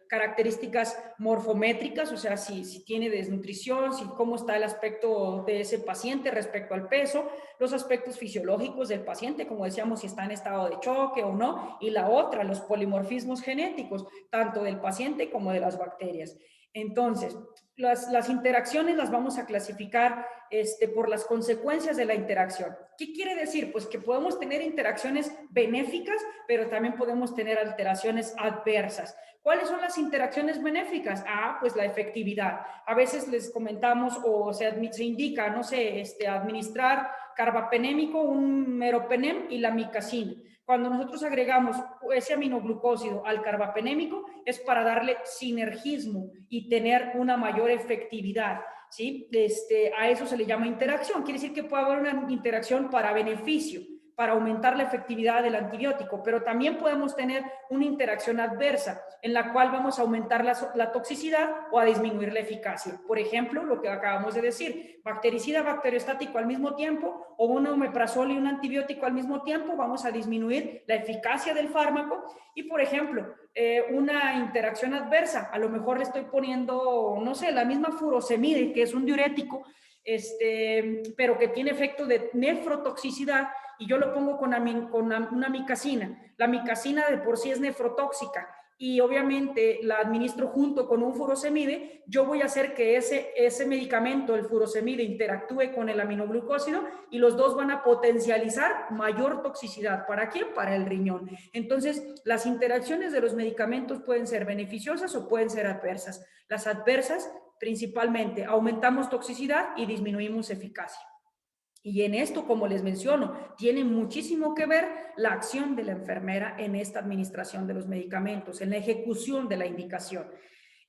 características morfométricas, o sea, si tiene desnutrición, cómo está el aspecto de ese paciente respecto al peso, los aspectos fisiológicos del paciente, como decíamos, si está en estado de choque o no, y la otra, los polimorfismos genéticos, tanto del paciente como de las bacterias. Entonces, las interacciones las vamos a clasificar por las consecuencias de la interacción. ¿Qué quiere decir? Pues que podemos tener interacciones benéficas, pero también podemos tener alteraciones adversas. ¿Cuáles son las interacciones benéficas? Pues la efectividad. A veces les comentamos o se indica, no sé, administrar carbapenémico, un meropenem y la micacina. Cuando nosotros agregamos ese aminoglucósido al carbapenémico es para darle sinergismo y tener una mayor efectividad, ¿sí? A eso se le llama interacción. Quiere decir que puede haber una interacción para beneficio para aumentar la efectividad del antibiótico, pero también podemos tener una interacción adversa en la cual vamos a aumentar la toxicidad o a disminuir la eficacia. Por ejemplo, lo que acabamos de decir, bactericida, bacteriostático al mismo tiempo o un omeprazol y un antibiótico al mismo tiempo, vamos a disminuir la eficacia del fármaco. Y, por ejemplo, una interacción adversa, a lo mejor le estoy poniendo, no sé, la misma furosemide, que es un diurético, pero que tiene efecto de nefrotoxicidad, y yo lo pongo con una micacina. La micacina de por sí es nefrotóxica y obviamente la administro junto con un furosemide. Yo voy a hacer que ese medicamento, el furosemide, interactúe con el aminoglucósido y los dos van a potencializar mayor toxicidad. ¿Para quién? Para el riñón. Entonces, las interacciones de los medicamentos pueden ser beneficiosas o pueden ser adversas. Las adversas, principalmente, aumentamos toxicidad y disminuimos eficacia. Y en esto, como les menciono, tiene muchísimo que ver la acción de la enfermera en esta administración de los medicamentos, en la ejecución de la indicación.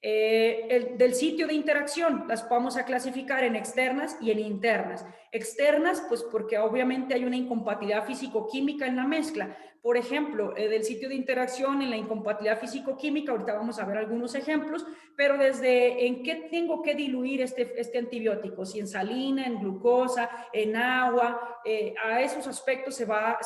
Del sitio de interacción las vamos a clasificar en externas y en internas. Externas, pues porque obviamente hay una incompatibilidad físico-química en la mezcla. Por ejemplo, del sitio de interacción en la incompatibilidad físico-química, ahorita vamos a ver algunos ejemplos, pero desde en qué tengo que diluir este antibiótico, si en salina, en glucosa, en agua, a esos aspectos se va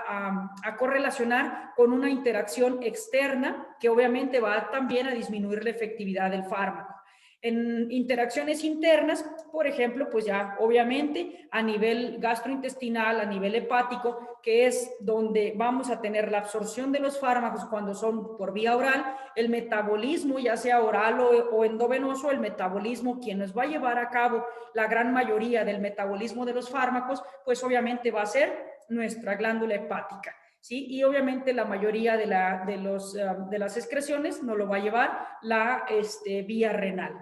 a correlacionar con una interacción externa que obviamente va también a disminuir la efectividad del fármaco. En interacciones internas, por ejemplo, pues ya obviamente a nivel gastrointestinal, a nivel hepático, que es donde vamos a tener la absorción de los fármacos cuando son por vía oral, el metabolismo, ya sea oral o endovenoso, el metabolismo, quien nos va a llevar a cabo la gran mayoría del metabolismo de los fármacos, pues obviamente va a ser nuestra glándula hepática. ¿Sí? Y obviamente la mayoría de las excreciones nos lo va a llevar la vía renal.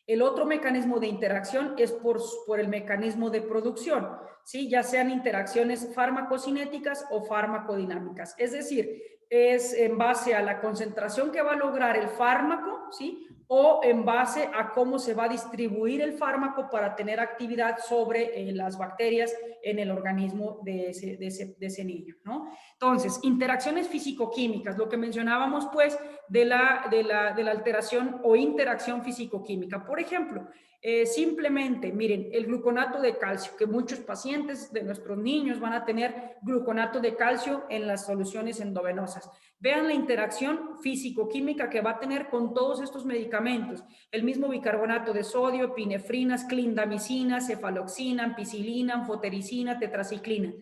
El otro mecanismo de interacción es por el mecanismo de producción, ¿sí? Ya sean interacciones farmacocinéticas o farmacodinámicas. Es decir, es en base a la concentración que va a lograr el fármaco, ¿sí? O en base a cómo se va a distribuir el fármaco para tener actividad sobre las bacterias en el organismo de ese niño, ¿no? Entonces, interacciones físico-químicas, lo que mencionábamos, pues, de la alteración o interacción físico-química. Por ejemplo, simplemente, miren, el gluconato de calcio, que muchos pacientes de nuestros niños van a tener gluconato de calcio en las soluciones endovenosas. Vean la interacción físico-química que va a tener con todos estos medicamentos. El mismo bicarbonato de sodio, epinefrinas, clindamicina, cefaloxina, ampicilina, anfotericina, tetraciclina.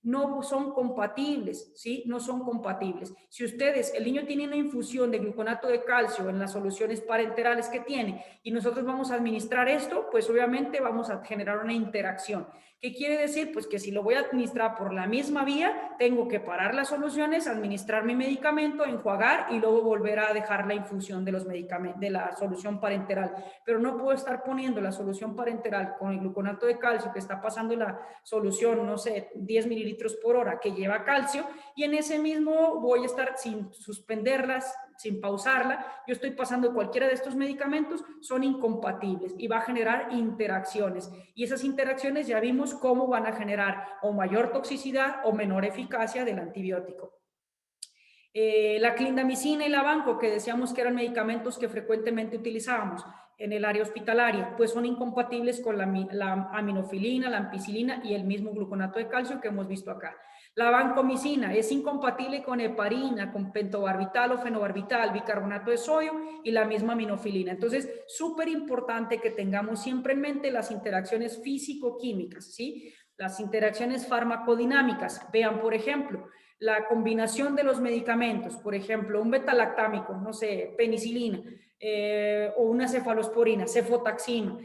No son compatibles, ¿sí? No son compatibles. Si ustedes, el niño tiene una infusión de gluconato de calcio en las soluciones parenterales que tiene y nosotros vamos a administrar esto, pues obviamente vamos a generar una interacción. ¿Qué quiere decir? Pues que si lo voy a administrar por la misma vía, tengo que parar las soluciones, administrar mi medicamento, enjuagar y luego volver a dejar la infusión de los medicamentos, de la solución parenteral. Pero no puedo estar poniendo la solución parenteral con el gluconato de calcio que está pasando la solución, no sé, 10 mililitros por hora que lleva calcio, y en ese mismo voy a estar sin suspenderlas, sin pausarla, yo estoy pasando cualquiera de estos medicamentos, son incompatibles y va a generar interacciones. Y esas interacciones ya vimos cómo van a generar o mayor toxicidad o menor eficacia del antibiótico. La clindamicina y la banco, que decíamos que eran medicamentos que frecuentemente utilizábamos en el área hospitalaria, pues son incompatibles con la aminofilina, la ampicilina y el mismo gluconato de calcio que hemos visto acá. La vancomicina es incompatible con heparina, con pentobarbital o fenobarbital, bicarbonato de sodio y la misma aminofilina. Entonces, súper importante que tengamos siempre en mente las interacciones físico-químicas, ¿sí? Las interacciones farmacodinámicas. Vean, por ejemplo, la combinación de los medicamentos, por ejemplo, un betalactámico, no sé, penicilina, o una cefalosporina, cefotaxima,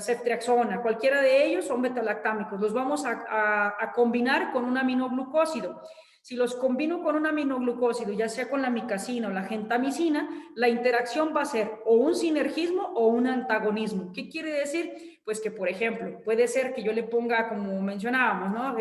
ceftriaxona, cualquiera de ellos son betalactámicos. Los vamos a combinar con un aminoglucósido. Si los combino con un aminoglucósido, ya sea con la micacina o la gentamicina, la interacción va a ser o un sinergismo o un antagonismo. ¿Qué quiere decir? Pues que, por ejemplo, puede ser que yo le ponga, como mencionábamos, ¿no?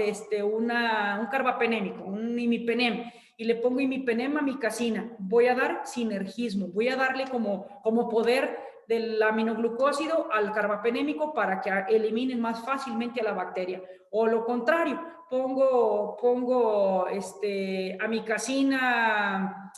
Un carbapenémico, un imipenem, y le pongo imipenem a micacina. Voy a dar sinergismo, voy a darle como poder del aminoglucósido al carbapenémico para que eliminen más fácilmente a la bacteria. O lo contrario, pongo amicacina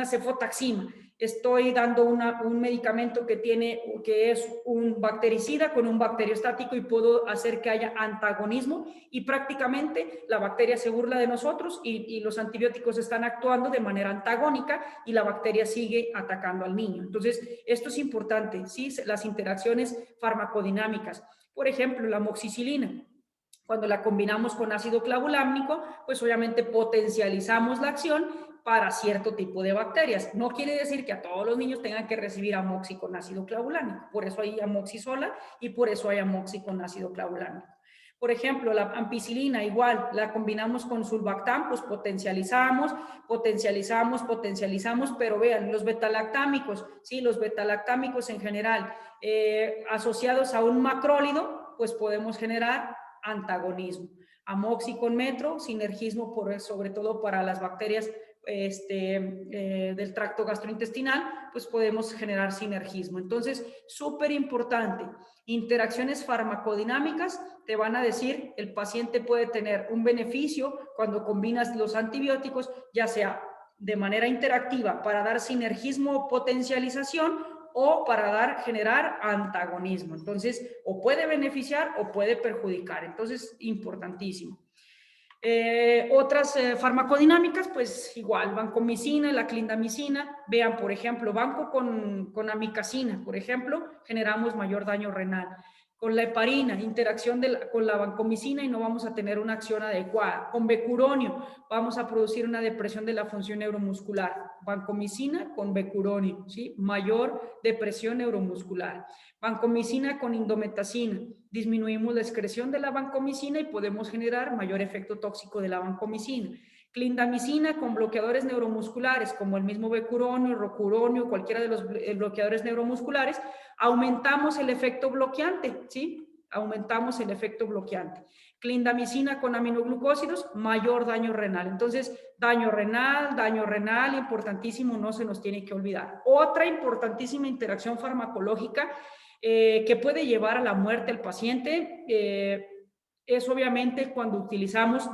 cefotaxima. Estoy dando un medicamento que es un bactericida con un bacteriostático y puedo hacer que haya antagonismo y prácticamente la bacteria se burla de nosotros y los antibióticos están actuando de manera antagónica y la bacteria sigue atacando al niño. Entonces, esto es importante, ¿sí? Las interacciones farmacodinámicas. Por ejemplo, la amoxicilina. Cuando la combinamos con ácido clavulámico, pues obviamente potencializamos la acción para cierto tipo de bacterias. No quiere decir que a todos los niños tengan que recibir amoxi con ácido clavulámico. Por eso hay amoxisola y por eso hay amoxi con ácido clavulámico. Por ejemplo, la ampicilina igual, la combinamos con sulbactam, pues potencializamos, pero vean, los betalactámicos, sí, los betalactámicos en general, asociados a un macrólido, pues podemos generar antagonismo. Amoxi con metro, sinergismo sobre todo para las bacterias del tracto gastrointestinal, pues podemos generar sinergismo. Entonces, súper importante, interacciones farmacodinámicas te van a decir, el paciente puede tener un beneficio cuando combinas los antibióticos, ya sea de manera interactiva para dar sinergismo o potencialización o para generar antagonismo. Entonces, o puede beneficiar o puede perjudicar. Entonces, importantísimo. Otras farmacodinámicas, pues igual, vancomicina, la clindamicina. Vean, por ejemplo, vanco con amicacina, por ejemplo, generamos mayor daño renal. Con la heparina, interacción con la vancomicina y no vamos a tener una acción adecuada. Con becuronio, vamos a producir una depresión de la función neuromuscular. Vancomicina con becuronio, ¿sí? Mayor depresión neuromuscular. Vancomicina con indometacina. Disminuimos la excreción de la vancomicina y podemos generar mayor efecto tóxico de la vancomicina. Clindamicina con bloqueadores neuromusculares, como el mismo becuronio, rocuronio, cualquiera de los bloqueadores neuromusculares, aumentamos el efecto bloqueante, ¿sí? Aumentamos el efecto bloqueante. Clindamicina con aminoglucósidos, mayor daño renal. Entonces, daño renal, importantísimo, no se nos tiene que olvidar. Otra importantísima interacción farmacológica que puede llevar a la muerte al paciente es obviamente cuando utilizamos,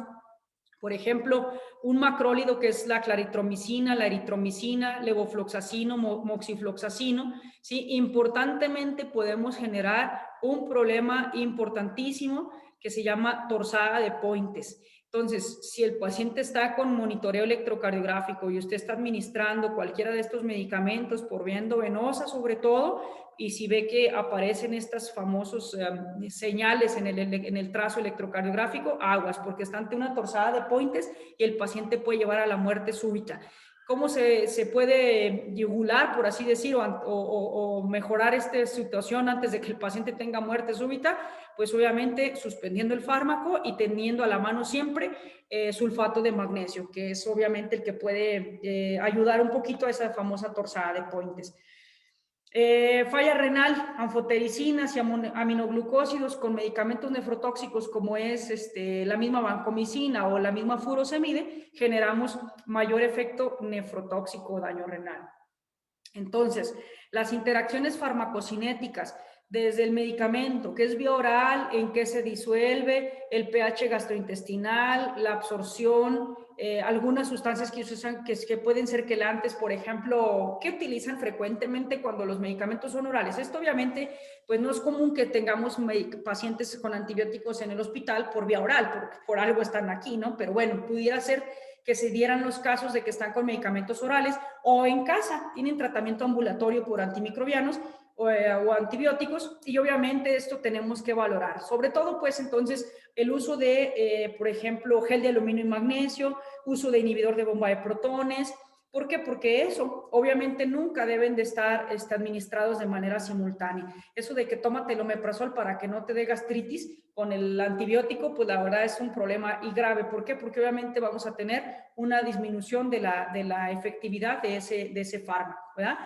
por ejemplo, un macrólido que es la claritromicina, la eritromicina, levofloxacino, moxifloxacino, ¿sí? Importantemente podemos generar un problema importantísimo que se llama torsada de Pointes. Entonces, si el paciente está con monitoreo electrocardiográfico y usted está administrando cualquiera de estos medicamentos por vía endovenosa sobre todo, y si ve que aparecen estas famosas señales en el trazo electrocardiográfico, aguas, porque está ante una torsada de Pointes y el paciente puede llevar a la muerte súbita. ¿Cómo se puede yugular, por así decir, o mejorar esta situación antes de que el paciente tenga muerte súbita? Pues obviamente suspendiendo el fármaco y teniendo a la mano siempre sulfato de magnesio, que es obviamente el que puede ayudar un poquito a esa famosa torsada de Pointes. Falla renal, anfotericinas y aminoglucósidos con medicamentos nefrotóxicos como es la misma vancomicina o la misma furosemide, generamos mayor efecto nefrotóxico o daño renal. Entonces, las interacciones farmacocinéticas, desde el medicamento, que es vía oral, en qué se disuelve, el pH gastrointestinal, la absorción, algunas sustancias que usan que pueden ser quelantes, por ejemplo, que utilizan frecuentemente cuando los medicamentos son orales. Esto obviamente, pues no es común que tengamos pacientes con antibióticos en el hospital por vía oral, porque por algo están aquí, ¿no? Pero bueno, pudiera ser que se dieran los casos de que están con medicamentos orales o en casa, tienen tratamiento ambulatorio por antimicrobianos o antibióticos, y obviamente esto tenemos que valorar. Sobre todo, pues entonces, el uso de, por ejemplo, gel de aluminio y magnesio, uso de inhibidor de bomba de protones. ¿Por qué? Porque eso obviamente nunca deben de estar administrados de manera simultánea. Eso de que tómate el omeprazol para que no te dé gastritis con el antibiótico, pues la verdad es un problema y grave. ¿Por qué? Porque obviamente vamos a tener una disminución de la efectividad de ese fármaco, ¿verdad?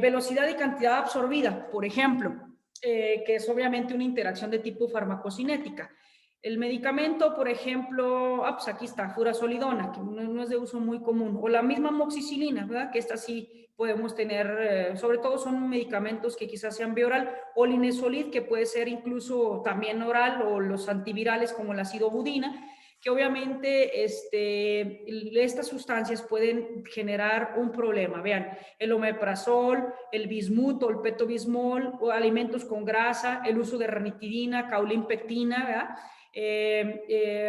Velocidad y cantidad absorbida, por ejemplo, que es obviamente una interacción de tipo farmacocinética. El medicamento, por ejemplo, pues aquí está, furazolidona, que no es de uso muy común, o la misma amoxicilina, ¿verdad? Que esta sí podemos tener, sobre todo son medicamentos que quizás sean vía oral, o linezolid, que puede ser incluso también oral, o los antivirales como la acidobudina, que obviamente estas sustancias pueden generar un problema. Vean, el omeprazol, el bismuto, el petobismol, o alimentos con grasa, el uso de ranitidina, caulinpectina, ¿verdad?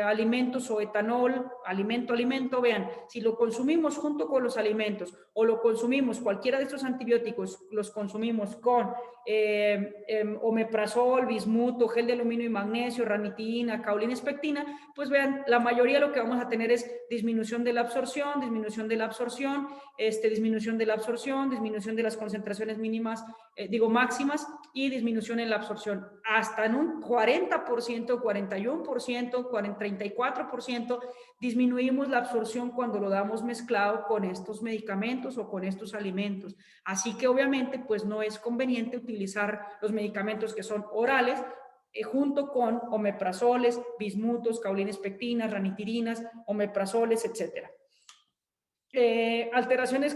Alimentos o etanol, alimento, vean, si lo consumimos junto con los alimentos o lo consumimos, cualquiera de estos antibióticos, los consumimos con omeprazol, bismuto, gel de aluminio y magnesio, ranitidina, caulinpectina, pues vean, la mayoría lo que vamos a tener es disminución de la absorción, disminución de las concentraciones mínimas, máximas, y disminución en la absorción, hasta en un 40%, 41%, 34% disminuimos la absorción cuando lo damos mezclado con estos medicamentos o con estos alimentos. Así que obviamente pues no es conveniente utilizar los medicamentos que son orales junto con omeprazoles, bismutos, caulinpectinas, ranitidines, omeprazoles, etc. Alteraciones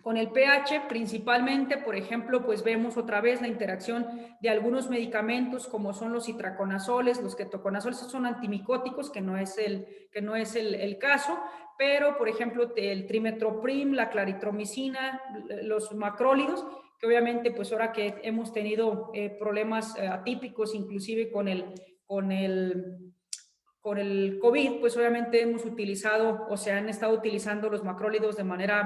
con el pH, principalmente, por ejemplo, pues vemos otra vez la interacción de algunos medicamentos como son los itraconazoles, los ketoconazoles son antimicóticos, que no es el caso, pero por ejemplo el trimetoprim, la claritromicina, los macrólidos, que obviamente pues ahora que hemos tenido problemas atípicos, inclusive con el COVID, pues obviamente hemos utilizado o se han estado utilizando los macrólidos de manera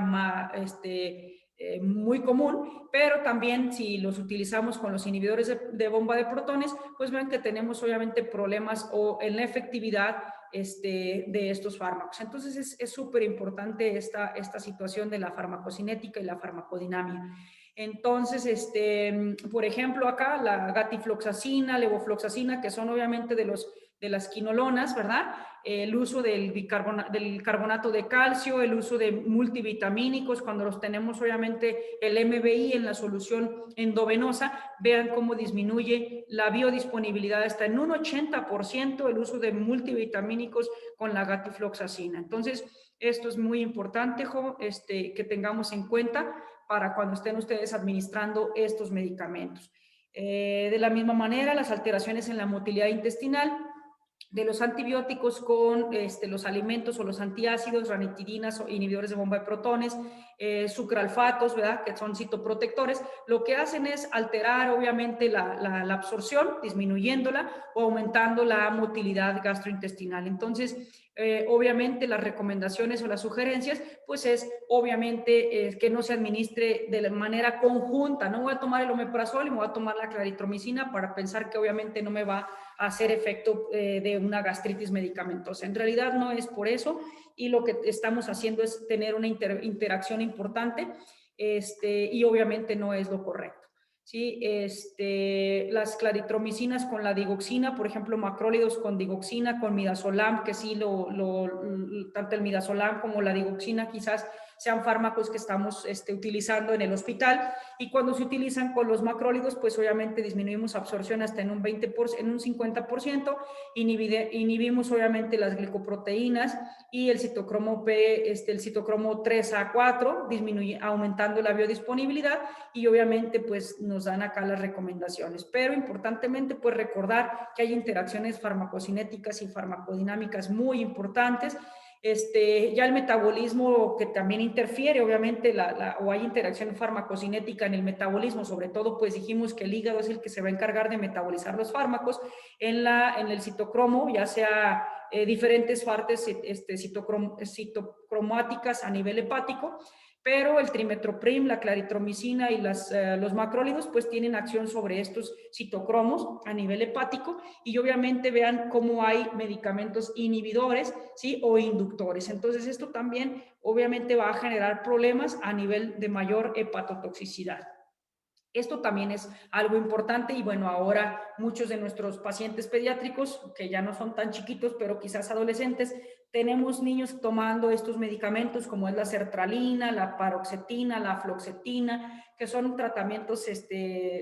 muy común, pero también si los utilizamos con los inhibidores de bomba de protones, pues ven que tenemos obviamente problemas en la efectividad de estos fármacos. Entonces es súper importante esta situación de la farmacocinética y la farmacodinamia. Entonces, por ejemplo, acá la gatifloxacina, levofloxacina, que son obviamente de las quinolonas, ¿verdad? El uso del carbonato de calcio, el uso de multivitamínicos, cuando los tenemos obviamente el MBI en la solución endovenosa, vean cómo disminuye la biodisponibilidad hasta en un 80% el uso de multivitamínicos con la gatifloxacina. Entonces, esto es muy importante, que tengamos en cuenta para cuando estén ustedes administrando estos medicamentos. De la misma manera, las alteraciones en la motilidad intestinal de los antibióticos con los alimentos o los antiácidos, ranitidinas o inhibidores de bomba de protones, sucralfatos, ¿verdad? Que son citoprotectores, lo que hacen es alterar obviamente la absorción, disminuyéndola o aumentando la motilidad gastrointestinal. Entonces, obviamente las recomendaciones o las sugerencias, pues es obviamente que no se administre de manera conjunta. No voy a tomar el omeprazol y me voy a tomar la claritromicina para pensar que obviamente no me va a hacer efecto de una gastritis medicamentosa. En realidad no es por eso, y lo que estamos haciendo es tener una interacción importante, y obviamente no es lo correcto. ¿Sí? Las claritromicinas con la digoxina, por ejemplo, macrólidos con digoxina, con midazolam, que sí, tanto el midazolam como la digoxina quizás sean fármacos que estamos utilizando en el hospital, y cuando se utilizan con los macrólidos, pues obviamente disminuimos absorción hasta en un 20%, en un 50%, inhibimos obviamente las glicoproteínas y el citocromo P, el citocromo 3A4, aumentando la biodisponibilidad, y obviamente pues nos dan acá las recomendaciones. Pero importantemente pues recordar que hay interacciones farmacocinéticas y farmacodinámicas muy importantes. Ya el metabolismo que también interfiere, obviamente, o hay interacción farmacocinética en el metabolismo, sobre todo, pues dijimos que el hígado es el que se va a encargar de metabolizar los fármacos en el citocromo, ya sea diferentes partes citocromáticas a nivel hepático, pero el trimetoprim, la claritromicina y los macrólidos pues tienen acción sobre estos citocromos a nivel hepático, y obviamente vean cómo hay medicamentos inhibidores, ¿sí? O inductores. Entonces esto también obviamente va a generar problemas a nivel de mayor hepatotoxicidad. Esto también es algo importante, y bueno, ahora muchos de nuestros pacientes pediátricos, que ya no son tan chiquitos, pero quizás adolescentes, tenemos niños tomando estos medicamentos como es la sertralina, la paroxetina, la fluoxetina, que son tratamientos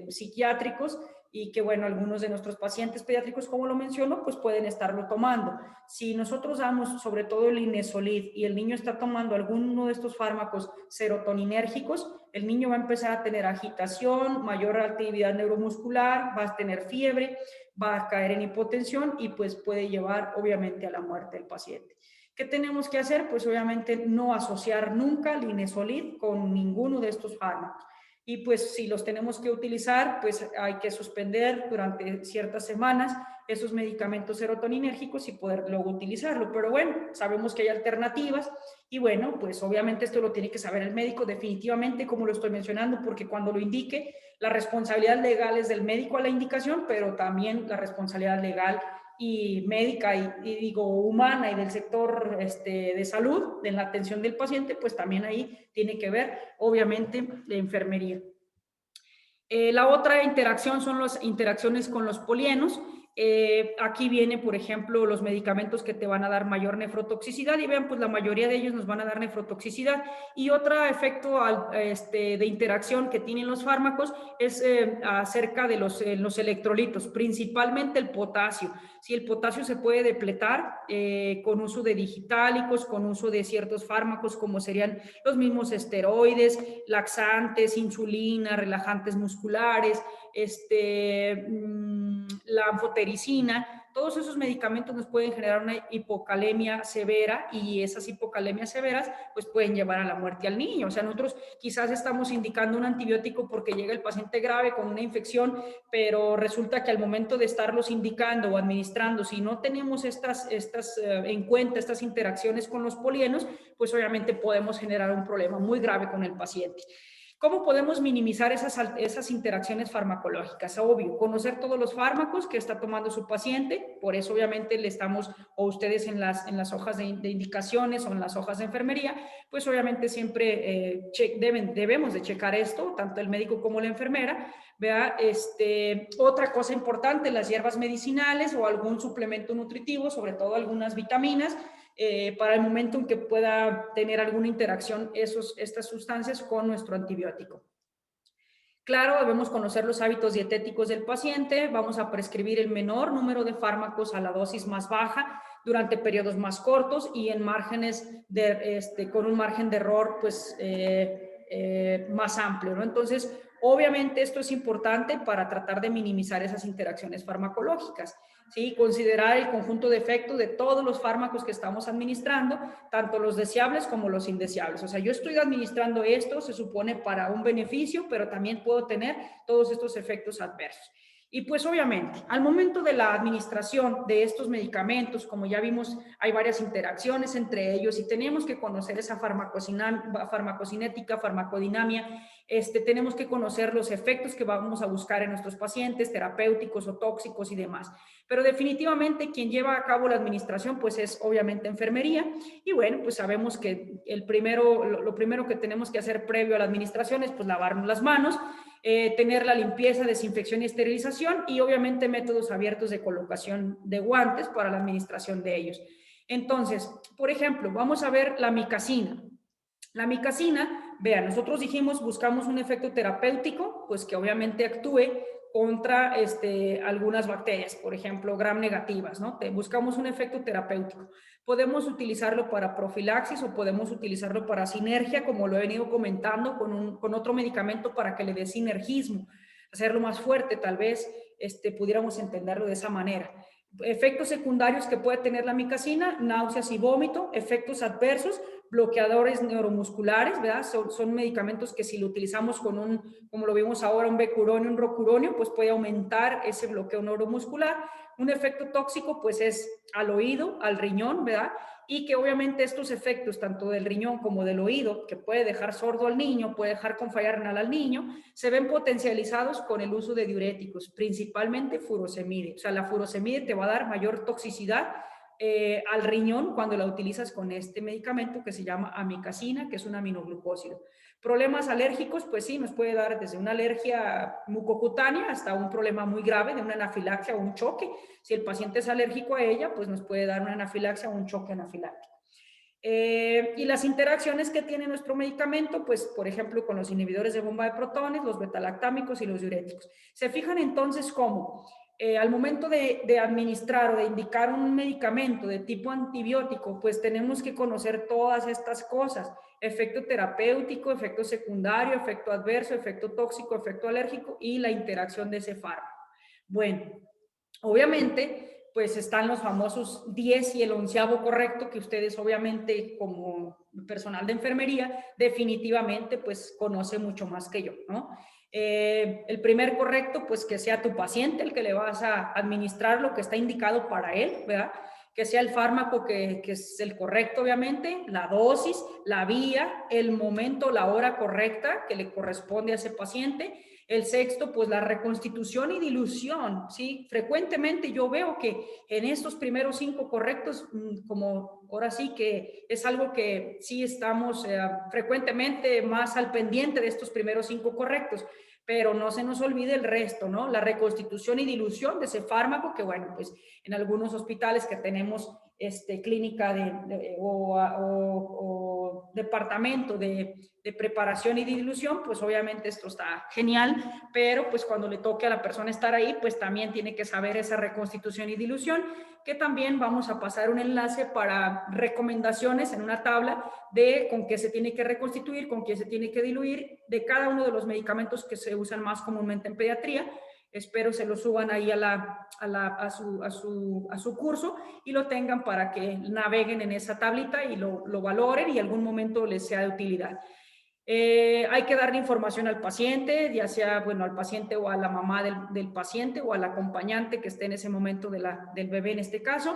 psiquiátricos y que, bueno, algunos de nuestros pacientes pediátricos, como lo menciono, pues pueden estarlo tomando. Si nosotros damos sobre todo el Inesolid y el niño está tomando alguno de estos fármacos serotoninérgicos, el niño va a empezar a tener agitación, mayor actividad neuromuscular, va a tener fiebre, va a caer en hipotensión y pues puede llevar obviamente a la muerte del paciente. ¿Qué tenemos que hacer? Pues obviamente no asociar nunca el Inesolid con ninguno de estos fármacos. Y pues si los tenemos que utilizar, pues hay que suspender durante ciertas semanas esos medicamentos serotoninérgicos y poder luego utilizarlo. Pero bueno, sabemos que hay alternativas y bueno, pues obviamente esto lo tiene que saber el médico definitivamente, como lo estoy mencionando, porque cuando lo indique, la responsabilidad legal es del médico a la indicación, pero también la responsabilidad legal y médica y digo humana y del sector de salud, en la atención del paciente, pues también ahí tiene que ver, obviamente, la enfermería. La otra interacción son las interacciones con los polienos. Aquí viene, por ejemplo, los medicamentos que te van a dar mayor nefrotoxicidad y vean, pues la mayoría de ellos nos van a dar nefrotoxicidad. Y otro efecto de interacción que tienen los fármacos es acerca de los electrolitos, principalmente el potasio. Si el potasio se puede depletar con uso de digitálicos, con uso de ciertos fármacos como serían los mismos esteroides, laxantes, insulina, relajantes musculares, la anfotericina, todos esos medicamentos nos pueden generar una hipocalemia severa y esas hipocalemias severas pues pueden llevar a la muerte al niño. O sea, nosotros quizás estamos indicando un antibiótico porque llega el paciente grave con una infección, pero resulta que al momento de estarlos indicando o administrando, si no tenemos en cuenta estas interacciones con los polienos, pues obviamente podemos generar un problema muy grave con el paciente. ¿Cómo podemos minimizar esas interacciones farmacológicas? Obvio, conocer todos los fármacos que está tomando su paciente, por eso obviamente le estamos, o ustedes en las hojas de indicaciones o en las hojas de enfermería, pues obviamente siempre debemos de checar esto, tanto el médico como la enfermera. Vea, otra cosa importante, las hierbas medicinales o algún suplemento nutritivo, sobre todo algunas vitaminas, para el momento en que pueda tener alguna interacción estas sustancias con nuestro antibiótico. Claro, debemos conocer los hábitos dietéticos del paciente, vamos a prescribir el menor número de fármacos a la dosis más baja durante periodos más cortos y en márgenes con un margen de error pues, más amplio, ¿no? Entonces, obviamente esto es importante para tratar de minimizar esas interacciones farmacológicas. ¿Sí? Considerar el conjunto de efectos de todos los fármacos que estamos administrando, tanto los deseables como los indeseables. O sea, yo estoy administrando esto, se supone para un beneficio, pero también puedo tener todos estos efectos adversos. Y pues obviamente, al momento de la administración de estos medicamentos, como ya vimos, hay varias interacciones entre ellos y tenemos que conocer esa farmacocinética, farmacodinamia, tenemos que conocer los efectos que vamos a buscar en nuestros pacientes, terapéuticos o tóxicos y demás. Pero definitivamente quien lleva a cabo la administración pues es obviamente enfermería y bueno, pues sabemos que lo primero que tenemos que hacer previo a la administración es pues lavarnos las manos, tener la limpieza, desinfección y esterilización y obviamente métodos abiertos de colocación de guantes para la administración de ellos. Entonces, por ejemplo, vamos a ver la micacina. La micacina, vean, nosotros dijimos, buscamos un efecto terapéutico, pues que obviamente actúe contra algunas bacterias, por ejemplo, gram negativas, ¿no? Buscamos un efecto terapéutico. Podemos utilizarlo para profilaxis o podemos utilizarlo para sinergia, como lo he venido comentando, con otro medicamento para que le dé sinergismo, hacerlo más fuerte, tal vez pudiéramos entenderlo de esa manera. Efectos secundarios que puede tener la micacina, náuseas y vómito, efectos adversos, bloqueadores neuromusculares, ¿verdad? Son medicamentos que si lo utilizamos como lo vimos ahora, un becuronio, un rocuronio, pues puede aumentar ese bloqueo neuromuscular. Un efecto tóxico, pues es al oído, al riñón, ¿verdad? Y que obviamente estos efectos, tanto del riñón como del oído, que puede dejar sordo al niño, puede dejar con falla renal al niño, se ven potencializados con el uso de diuréticos, principalmente furosemide. O sea, la furosemide te va a dar mayor toxicidad al riñón cuando la utilizas con este medicamento que se llama amicacina, que es un aminoglucósido. Problemas alérgicos, pues sí, nos puede dar desde una alergia mucocutánea hasta un problema muy grave de una anafilaxia o un choque. Si el paciente es alérgico a ella, pues nos puede dar una anafilaxia o un choque anafiláctico. Y las interacciones que tiene nuestro medicamento, pues, por ejemplo, con los inhibidores de bomba de protones, los betalactámicos y los diuréticos. Se fijan entonces cómo al momento de administrar o de indicar un medicamento de tipo antibiótico, pues tenemos que conocer todas estas cosas: efecto terapéutico, efecto secundario, efecto adverso, efecto tóxico, efecto alérgico y la interacción de ese fármaco. Bueno, obviamente, pues están los famosos 10 y el 11º correcto, que ustedes obviamente como personal de enfermería definitivamente pues conoce mucho más que yo, ¿no? El primer correcto, pues que sea tu paciente el que le vas a administrar lo que está indicado para él, ¿verdad? Que sea el fármaco que es el correcto, obviamente, la dosis, la vía, el momento, la hora correcta que le corresponde a ese paciente. El sexto, pues la reconstitución y dilución, ¿sí? Frecuentemente yo veo que en estos primeros 5 correctos, como ahora sí que es algo que sí estamos frecuentemente más al pendiente de estos primeros 5 correctos, pero no se nos olvide el resto, ¿no? La reconstitución y dilución de ese fármaco, que bueno, pues en algunos hospitales que tenemos clínica o departamento de preparación y dilución, pues obviamente esto está genial, pero pues cuando le toque a la persona estar ahí, pues también tiene que saber esa reconstitución y dilución, que también vamos a pasar un enlace para recomendaciones en una tabla de con qué se tiene que reconstituir, con qué se tiene que diluir, de cada uno de los medicamentos que se usan más comúnmente en pediatría. Espero se lo suban ahí a su curso y lo tengan para que naveguen en esa tablita y lo valoren y en algún momento les sea de utilidad. Hay que darle información al paciente, ya sea, bueno, al paciente o a la mamá del paciente o al acompañante que esté en ese momento del bebé en este caso.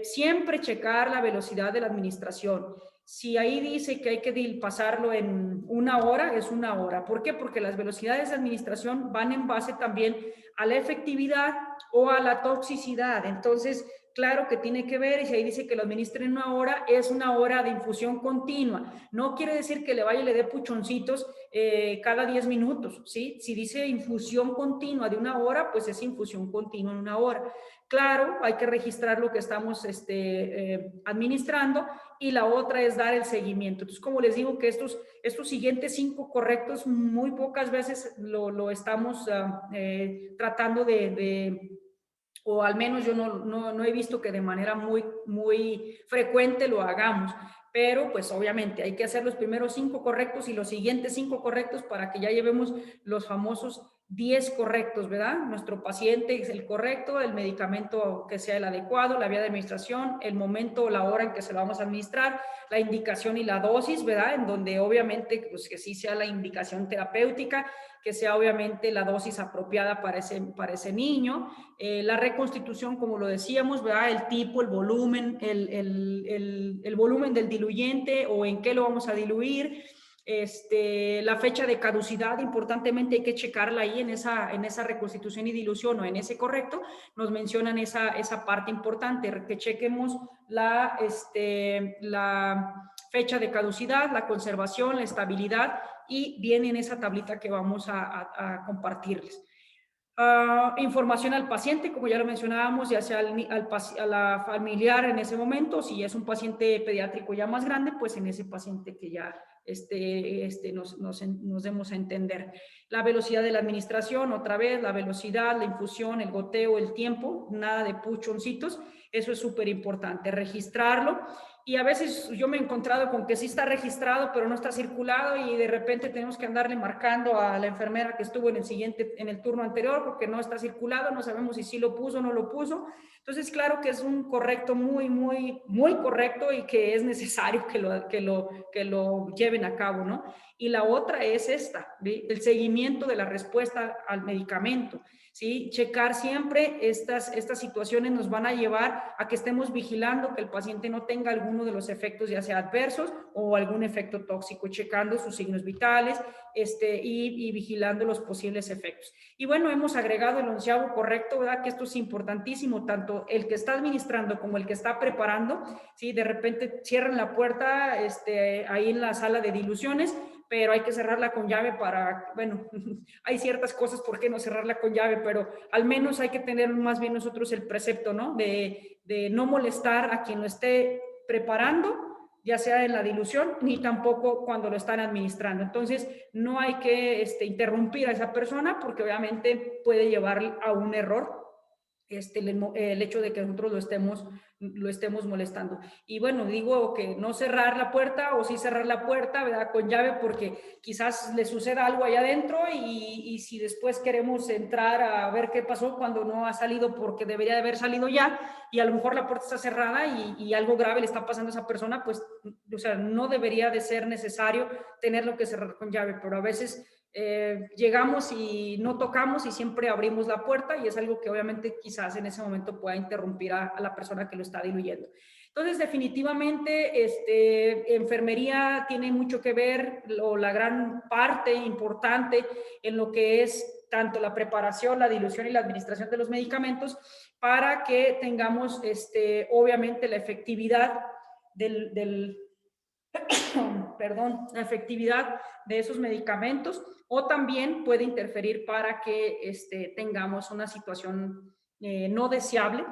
Siempre checar la velocidad de la administración. Si ahí dice que hay que pasarlo en 1 hora, es 1 hora. ¿Por qué? Porque las velocidades de administración van en base también a la efectividad o a la toxicidad. Entonces, claro que tiene que ver, y si ahí dice que lo administre en 1 hora, es 1 hora de infusión continua. No quiere decir que le vaya y le dé puchoncitos cada 10 minutos, ¿sí? Si dice infusión continua de 1 hora, pues es infusión continua en 1 hora. Claro, hay que registrar lo que estamos administrando, y la otra es dar el seguimiento. Entonces, como les digo, que estos siguientes 5 correctos muy pocas veces lo estamos tratando o al menos yo no he visto que de manera muy frecuente lo hagamos, pero pues obviamente hay que hacer los primeros 5 correctos y los siguientes 5 correctos para que ya llevemos los famosos 10 correctos, ¿verdad? Nuestro paciente es el correcto, el medicamento que sea el adecuado, la vía de administración, el momento o la hora en que se lo vamos a administrar, la indicación y la dosis, ¿verdad? En donde obviamente pues que sí sea la indicación terapéutica, que sea obviamente la dosis apropiada para ese niño, la reconstitución, como lo decíamos, ¿verdad? El tipo, el volumen, el volumen del diluyente o en qué lo vamos a diluir, la fecha de caducidad, importantemente hay que checarla ahí en esa reconstitución y dilución o en ese correcto, nos mencionan esa parte importante, que chequemos la fecha de caducidad, la conservación, la estabilidad, y viene en esa tablita que vamos a compartirles. Información al paciente, como ya lo mencionábamos, ya sea a la familiar en ese momento. Si es un paciente pediátrico ya más grande, pues en ese paciente que ya nos demos a entender. La velocidad de la administración, otra vez, la velocidad, la infusión, el goteo, el tiempo, nada de puchoncitos, eso es súper importante, registrarlo. Y a veces yo me he encontrado con que sí está registrado, pero no está circulado, y de repente tenemos que andarle marcando a la enfermera que estuvo en el turno anterior porque no está circulado, no sabemos si sí lo puso o no lo puso. Entonces, claro que es un correcto muy correcto y que es necesario que lo lleven a cabo, ¿no? Y la otra es el seguimiento de la respuesta al medicamento. ¿Sí? Checar siempre estas situaciones nos van a llevar a que estemos vigilando que el paciente no tenga alguno de los efectos, ya sea adversos o algún efecto tóxico, checando sus signos vitales y vigilando los posibles efectos. Y bueno, hemos agregado el 11º correcto, ¿verdad? Que esto es importantísimo, tanto el que está administrando como el que está preparando, ¿sí? De repente cierran la puerta ahí en la sala de diluciones, pero hay que cerrarla con llave bueno, hay ciertas cosas por qué no cerrarla con llave, pero al menos hay que tener más bien nosotros el precepto, ¿no? De no molestar a quien lo esté preparando, ya sea en la dilución, ni tampoco cuando lo están administrando. Entonces, no hay que interrumpir a esa persona porque obviamente puede llevar a un error el hecho de que nosotros lo estemos molestando. Y bueno, digo que no cerrar la puerta o sí cerrar la puerta, ¿verdad? Con llave, porque quizás le suceda algo allá adentro y si después queremos entrar a ver qué pasó cuando no ha salido porque debería de haber salido ya y a lo mejor la puerta está cerrada y algo grave le está pasando a esa persona, pues, o sea, no debería de ser necesario tenerlo que cerrar con llave, pero a veces llegamos y no tocamos y siempre abrimos la puerta y es algo que obviamente quizás en ese momento pueda interrumpir a la persona que lo está diluyendo. Entonces, definitivamente, enfermería tiene mucho que ver, o la gran parte importante en lo que es tanto la preparación, la dilución y la administración de los medicamentos para que tengamos, obviamente, la efectividad perdón, la efectividad de esos medicamentos, o también puede interferir para que tengamos una situación no deseable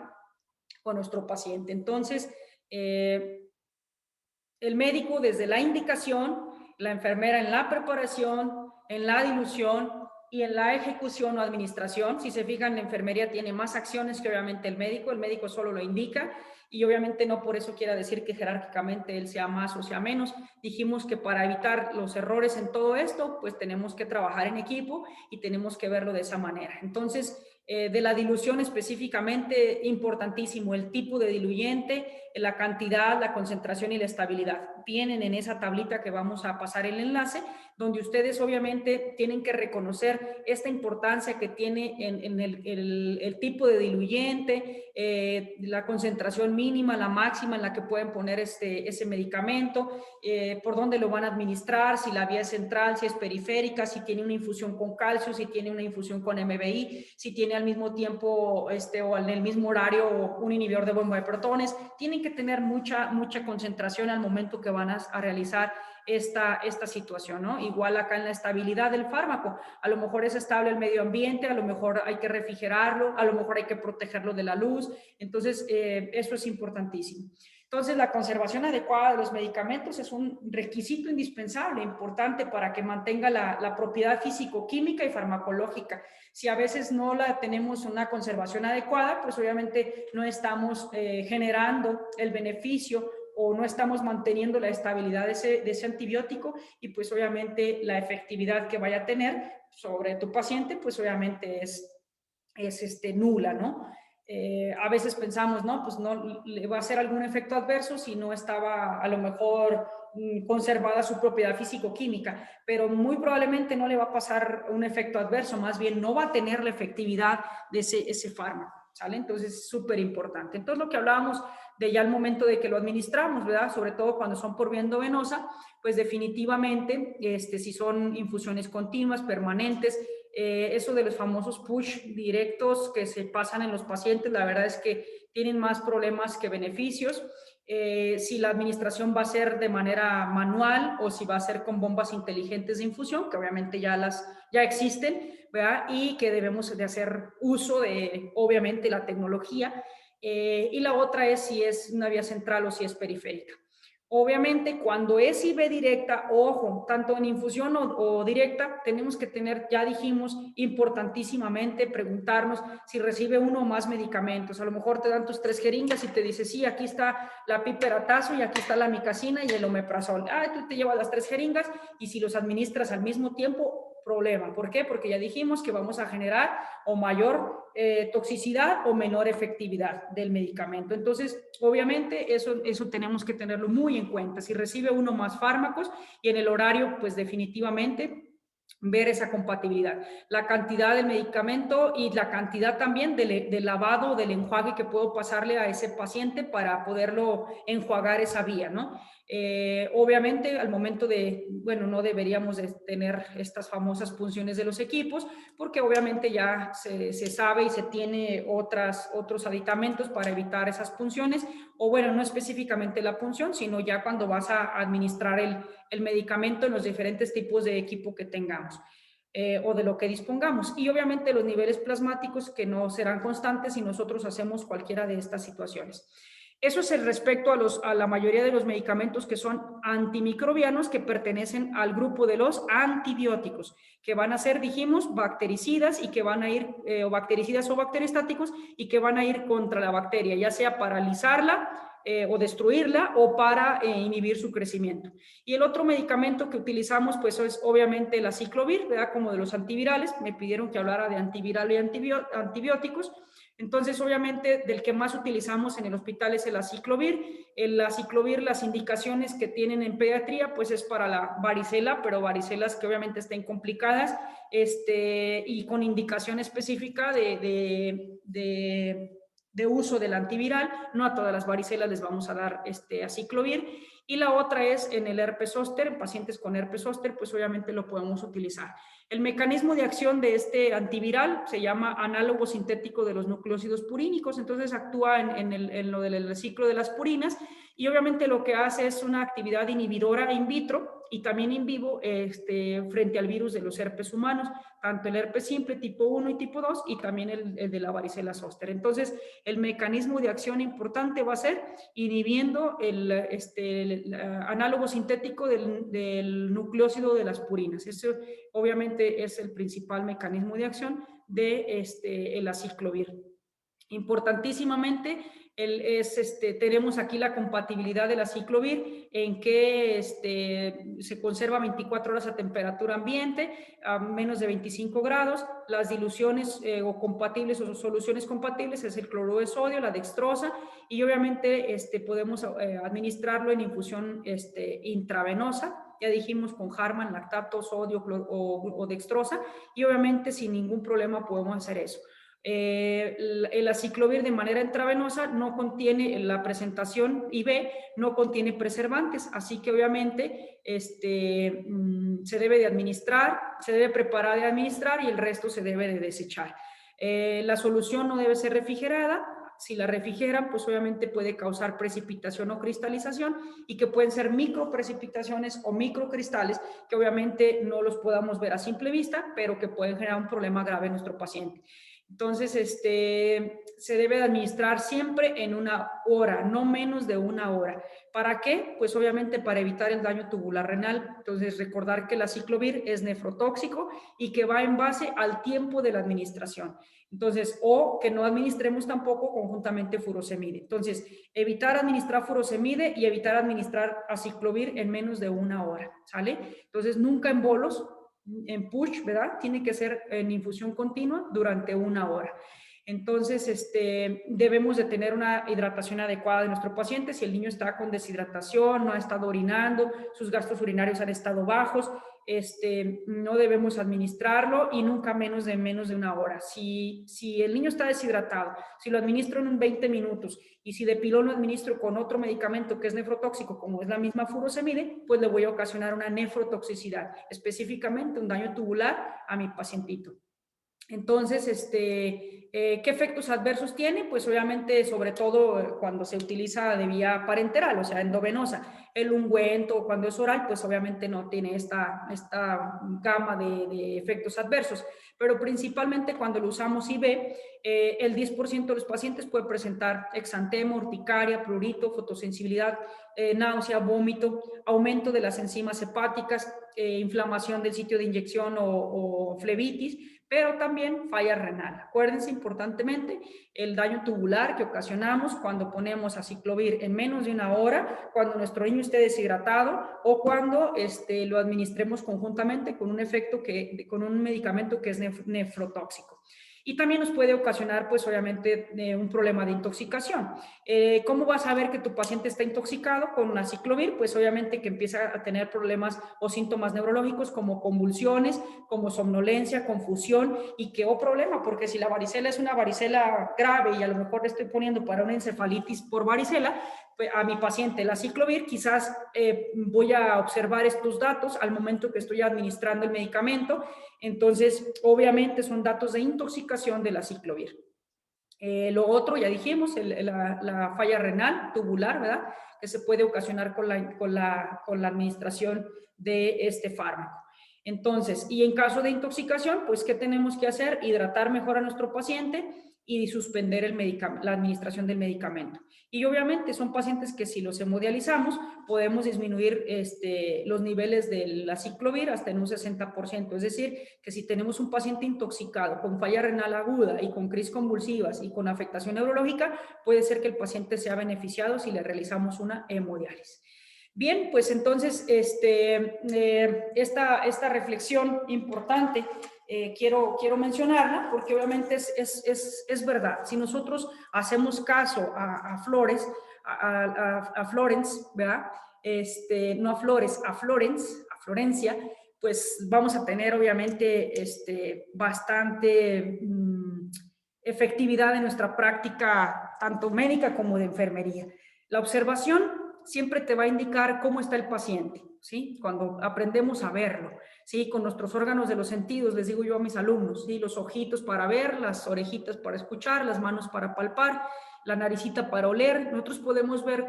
con nuestro paciente. Entonces, el médico desde la indicación, la enfermera en la preparación, en la dilución y en la ejecución o administración. Si se fijan, la enfermería tiene más acciones que obviamente el médico solo lo indica y obviamente no por eso quiera decir que jerárquicamente él sea más o sea menos. Dijimos que para evitar los errores en todo esto, pues tenemos que trabajar en equipo y tenemos que verlo de esa manera. Entonces, de la dilución específicamente, importantísimo, el tipo de diluyente, la cantidad, la concentración y la estabilidad. Vienen en esa tablita que vamos a pasar el enlace, donde ustedes obviamente tienen que reconocer esta importancia que tiene en el tipo de diluyente, la concentración mínima, la máxima en la que pueden poner ese medicamento, por dónde lo van a administrar, si la vía es central, si es periférica, si tiene una infusión con calcio, si tiene una infusión con MBI, si tiene al mismo tiempo o en el mismo horario un inhibidor de bomba de protones. Tienen que tener mucha concentración al momento que van a realizar esta situación, ¿no? Igual acá en la estabilidad del fármaco, a lo mejor es estable el medio ambiente, a lo mejor hay que refrigerarlo, a lo mejor hay que protegerlo de la luz, entonces eso es importantísimo. Entonces, la conservación adecuada de los medicamentos es un requisito indispensable, importante para que mantenga la propiedad físico-química y farmacológica. Si a veces no la tenemos una conservación adecuada, pues obviamente no estamos generando el beneficio o no estamos manteniendo la estabilidad de ese antibiótico y pues obviamente la efectividad que vaya a tener sobre tu paciente, pues obviamente es nula, ¿no? A veces pensamos, no, pues no le va a hacer algún efecto adverso si no estaba a lo mejor conservada su propiedad físico-química, pero muy probablemente no le va a pasar un efecto adverso, más bien no va a tener la efectividad de ese fármaco, ¿sale? Entonces es súper importante. Entonces lo que hablábamos de ya el momento de que lo administramos, ¿verdad? Sobre todo cuando son por vía endovenosa, pues definitivamente, si son infusiones continuas, permanentes, eso de los famosos push directos que se pasan en los pacientes, la verdad es que tienen más problemas que beneficios. Si la administración va a ser de manera manual o si va a ser con bombas inteligentes de infusión, que obviamente ya existen, ¿verdad? Y que debemos de hacer uso de, obviamente, la tecnología. Y la otra es si es una vía central o si es periférica. Obviamente, cuando es IV directa, ojo, tanto en infusión o directa, tenemos que tener, ya dijimos, importantísimamente preguntarnos si recibe uno o más medicamentos. A lo mejor te dan tus 3 jeringas y te dice, sí, aquí está la piperatazo y aquí está la amicacina y el omeprazol. Tú te llevas las 3 jeringas y si los administras al mismo tiempo, problema. ¿Por qué? Porque ya dijimos que vamos a generar o mayor toxicidad o menor efectividad del medicamento. Entonces, obviamente, eso tenemos que tenerlo muy en cuenta. Si recibe uno más fármacos y en el horario, pues definitivamente ver esa compatibilidad, la cantidad del medicamento y la cantidad también del lavado, del enjuague que puedo pasarle a ese paciente para poderlo enjuagar esa vía, ¿no? Obviamente, al momento bueno, no deberíamos de tener estas famosas punciones de los equipos, porque obviamente ya se sabe y se tiene otros aditamentos para evitar esas punciones, o bueno, no específicamente la punción, sino ya cuando vas a administrar el medicamento en los diferentes tipos de equipo que tengamos. O de lo que dispongamos. Y obviamente los niveles plasmáticos que no serán constantes si nosotros hacemos cualquiera de estas situaciones. Eso es el respecto a la mayoría de los medicamentos que son antimicrobianos, que pertenecen al grupo de los antibióticos, que van a ser, dijimos, bactericidas y que van a ir, o bactericidas o bacteriostáticos, y que van a ir contra la bacteria, ya sea paralizarla o destruirla o para inhibir su crecimiento. Y el otro medicamento que utilizamos pues es obviamente el aciclovir, ¿verdad? Como de los antivirales. Me pidieron que hablara de antiviral y antibióticos. Entonces, obviamente, del que más utilizamos en el hospital es el aciclovir. El aciclovir, las indicaciones que tienen en pediatría, pues es para la varicela, pero varicelas que obviamente estén complicadas y con indicación específica de uso del antiviral. No a todas las varicelas les vamos a dar aciclovir. Y la otra es en el herpes zóster, en pacientes con herpes zóster, pues obviamente lo podemos utilizar. El mecanismo de acción de este antiviral se llama análogo sintético de los nucleósidos purínicos, entonces actúa en lo del ciclo de las purinas y obviamente lo que hace es una actividad inhibidora in vitro y también in vivo frente al virus de los herpes humanos, tanto el herpes simple tipo 1 y tipo 2 y también el de la varicela zóster. Entonces, el mecanismo de acción importante va a ser inhibiendo el análogo sintético del nucleósido de las purinas. Eso obviamente es el principal mecanismo de acción de el aciclovir. Importantísimamente, tenemos aquí la compatibilidad del aciclovir en que se conserva 24 horas a temperatura ambiente, a menos de 25 grados. Las diluciones o compatibles o soluciones compatibles es el cloruro de sodio, la dextrosa, y obviamente podemos administrarlo en infusión intravenosa. Ya dijimos con Harman, lactato, sodio o dextrosa, y obviamente sin ningún problema podemos hacer eso. El aciclovir de manera intravenosa no contiene, la presentación IV no contiene preservantes, así que obviamente se debe de administrar, se debe preparar y administrar y el resto se debe de desechar. La solución no debe ser refrigerada. Si la refrigeran, pues obviamente puede causar precipitación o cristalización y que pueden ser microprecipitaciones o microcristales que obviamente no los podamos ver a simple vista, pero que pueden generar un problema grave en nuestro paciente. Entonces, se debe de administrar siempre en 1 hora, no menos de 1 hora. ¿Para qué? Pues obviamente para evitar el daño tubular renal. Entonces, recordar que el aciclovir es nefrotóxico y que va en base al tiempo de la administración. Entonces, o que no administremos tampoco conjuntamente furosemide. Entonces, evitar administrar furosemide y evitar administrar aciclovir en menos de 1 hora, ¿sale? Entonces, nunca en bolos, en push, ¿verdad? Tiene que ser en infusión continua durante 1 hora. Entonces, debemos de tener una hidratación adecuada de nuestro paciente. Si el niño está con deshidratación, no ha estado orinando, sus gastos urinarios han estado bajos, no debemos administrarlo y nunca menos de 1 hora. Si el niño está deshidratado, si lo administro en 20 minutos y si de pilón lo administro con otro medicamento que es nefrotóxico, como es la misma furosemide, pues le voy a ocasionar una nefrotoxicidad, específicamente un daño tubular a mi pacientito. Entonces, ¿qué efectos adversos tiene? Pues obviamente, sobre todo cuando se utiliza de vía parenteral, o sea, endovenosa. El ungüento, cuando es oral, pues obviamente no tiene esta gama de efectos adversos. Pero principalmente cuando lo usamos IV, el 10% de los pacientes puede presentar exantema, urticaria, prurito, fotosensibilidad, náusea, vómito, aumento de las enzimas hepáticas, inflamación del sitio de inyección o flebitis, pero también falla renal. Acuérdense importantemente el daño tubular que ocasionamos cuando ponemos aciclovir en menos de 1 hora, cuando nuestro niño esté deshidratado o cuando lo administremos conjuntamente con con un medicamento que es nefrotóxico. Y también nos puede ocasionar, pues obviamente, un problema de intoxicación. ¿Cómo vas a ver que tu paciente está intoxicado con aciclovir? Pues obviamente que empieza a tener problemas o síntomas neurológicos como convulsiones, como somnolencia, confusión y que, problema, porque si la varicela es una varicela grave y a lo mejor le estoy poniendo para una encefalitis por varicela, a mi paciente el aciclovir, quizás voy a observar estos datos al momento que estoy administrando el medicamento. Entonces, obviamente son datos de intoxicación del aciclovir. Lo otro, ya dijimos, la falla renal tubular, ¿verdad? Que se puede ocasionar con la administración de este fármaco. Entonces, y en caso de intoxicación, pues, ¿qué tenemos que hacer? Hidratar mejor a nuestro paciente y suspender la administración del medicamento. Y obviamente son pacientes que si los hemodializamos, podemos disminuir los niveles de la ciclovir hasta en un 60%. Es decir, que si tenemos un paciente intoxicado con falla renal aguda y con crisis convulsivas y con afectación neurológica, puede ser que el paciente sea beneficiado si le realizamos una hemodiálisis. Bien, pues entonces esta reflexión importante quiero mencionarla porque obviamente es verdad. Si nosotros hacemos caso a Flores, a Florence, ¿verdad? No a Flores, a Florence, a Florencia, pues vamos a tener obviamente bastante efectividad en nuestra práctica, tanto médica como de enfermería. La observación siempre te va a indicar cómo está el paciente, ¿sí? Cuando aprendemos a verlo, ¿sí? Con nuestros órganos de los sentidos, les digo yo a mis alumnos, ¿sí? Los ojitos para ver, las orejitas para escuchar, las manos para palpar, la naricita para oler. Nosotros podemos ver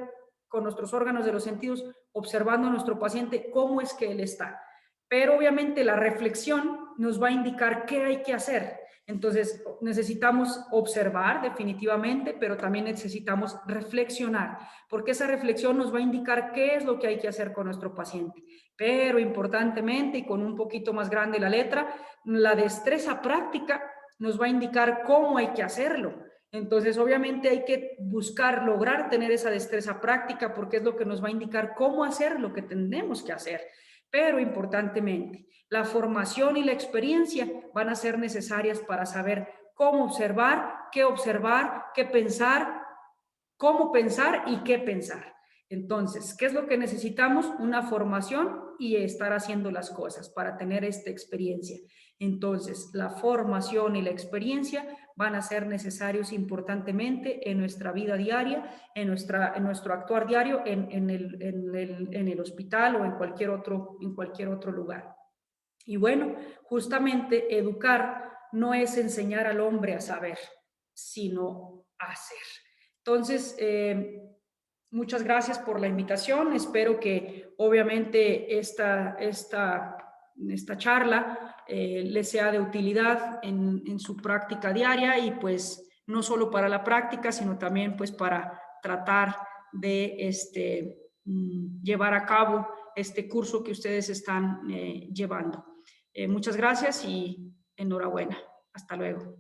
con nuestros órganos de los sentidos, observando a nuestro paciente, cómo es que él está. Pero obviamente la reflexión nos va a indicar qué hay que hacer. Entonces, necesitamos observar definitivamente, pero también necesitamos reflexionar, porque esa reflexión nos va a indicar qué es lo que hay que hacer con nuestro paciente. Pero importantemente, y con un poquito más grande la letra, la destreza práctica nos va a indicar cómo hay que hacerlo. Entonces, obviamente hay que buscar lograr tener esa destreza práctica porque es lo que nos va a indicar cómo hacer lo que tenemos que hacer. Pero importantemente, la formación y la experiencia van a ser necesarias para saber cómo observar, qué pensar, cómo pensar y qué pensar. Entonces, ¿qué es lo que necesitamos? Una formación y estar haciendo las cosas para tener esta experiencia. Entonces, la formación y la experiencia van a ser necesarios importantemente en nuestra vida diaria, en nuestro actuar diario, en el hospital o en cualquier otro lugar. Y bueno, justamente educar no es enseñar al hombre a saber, sino a hacer. Entonces, muchas gracias por la invitación. Espero que obviamente esta charla les sea de utilidad en su práctica diaria y pues no solo para la práctica, sino también pues para tratar de llevar a cabo este curso que ustedes están llevando. Muchas gracias y enhorabuena. Hasta luego.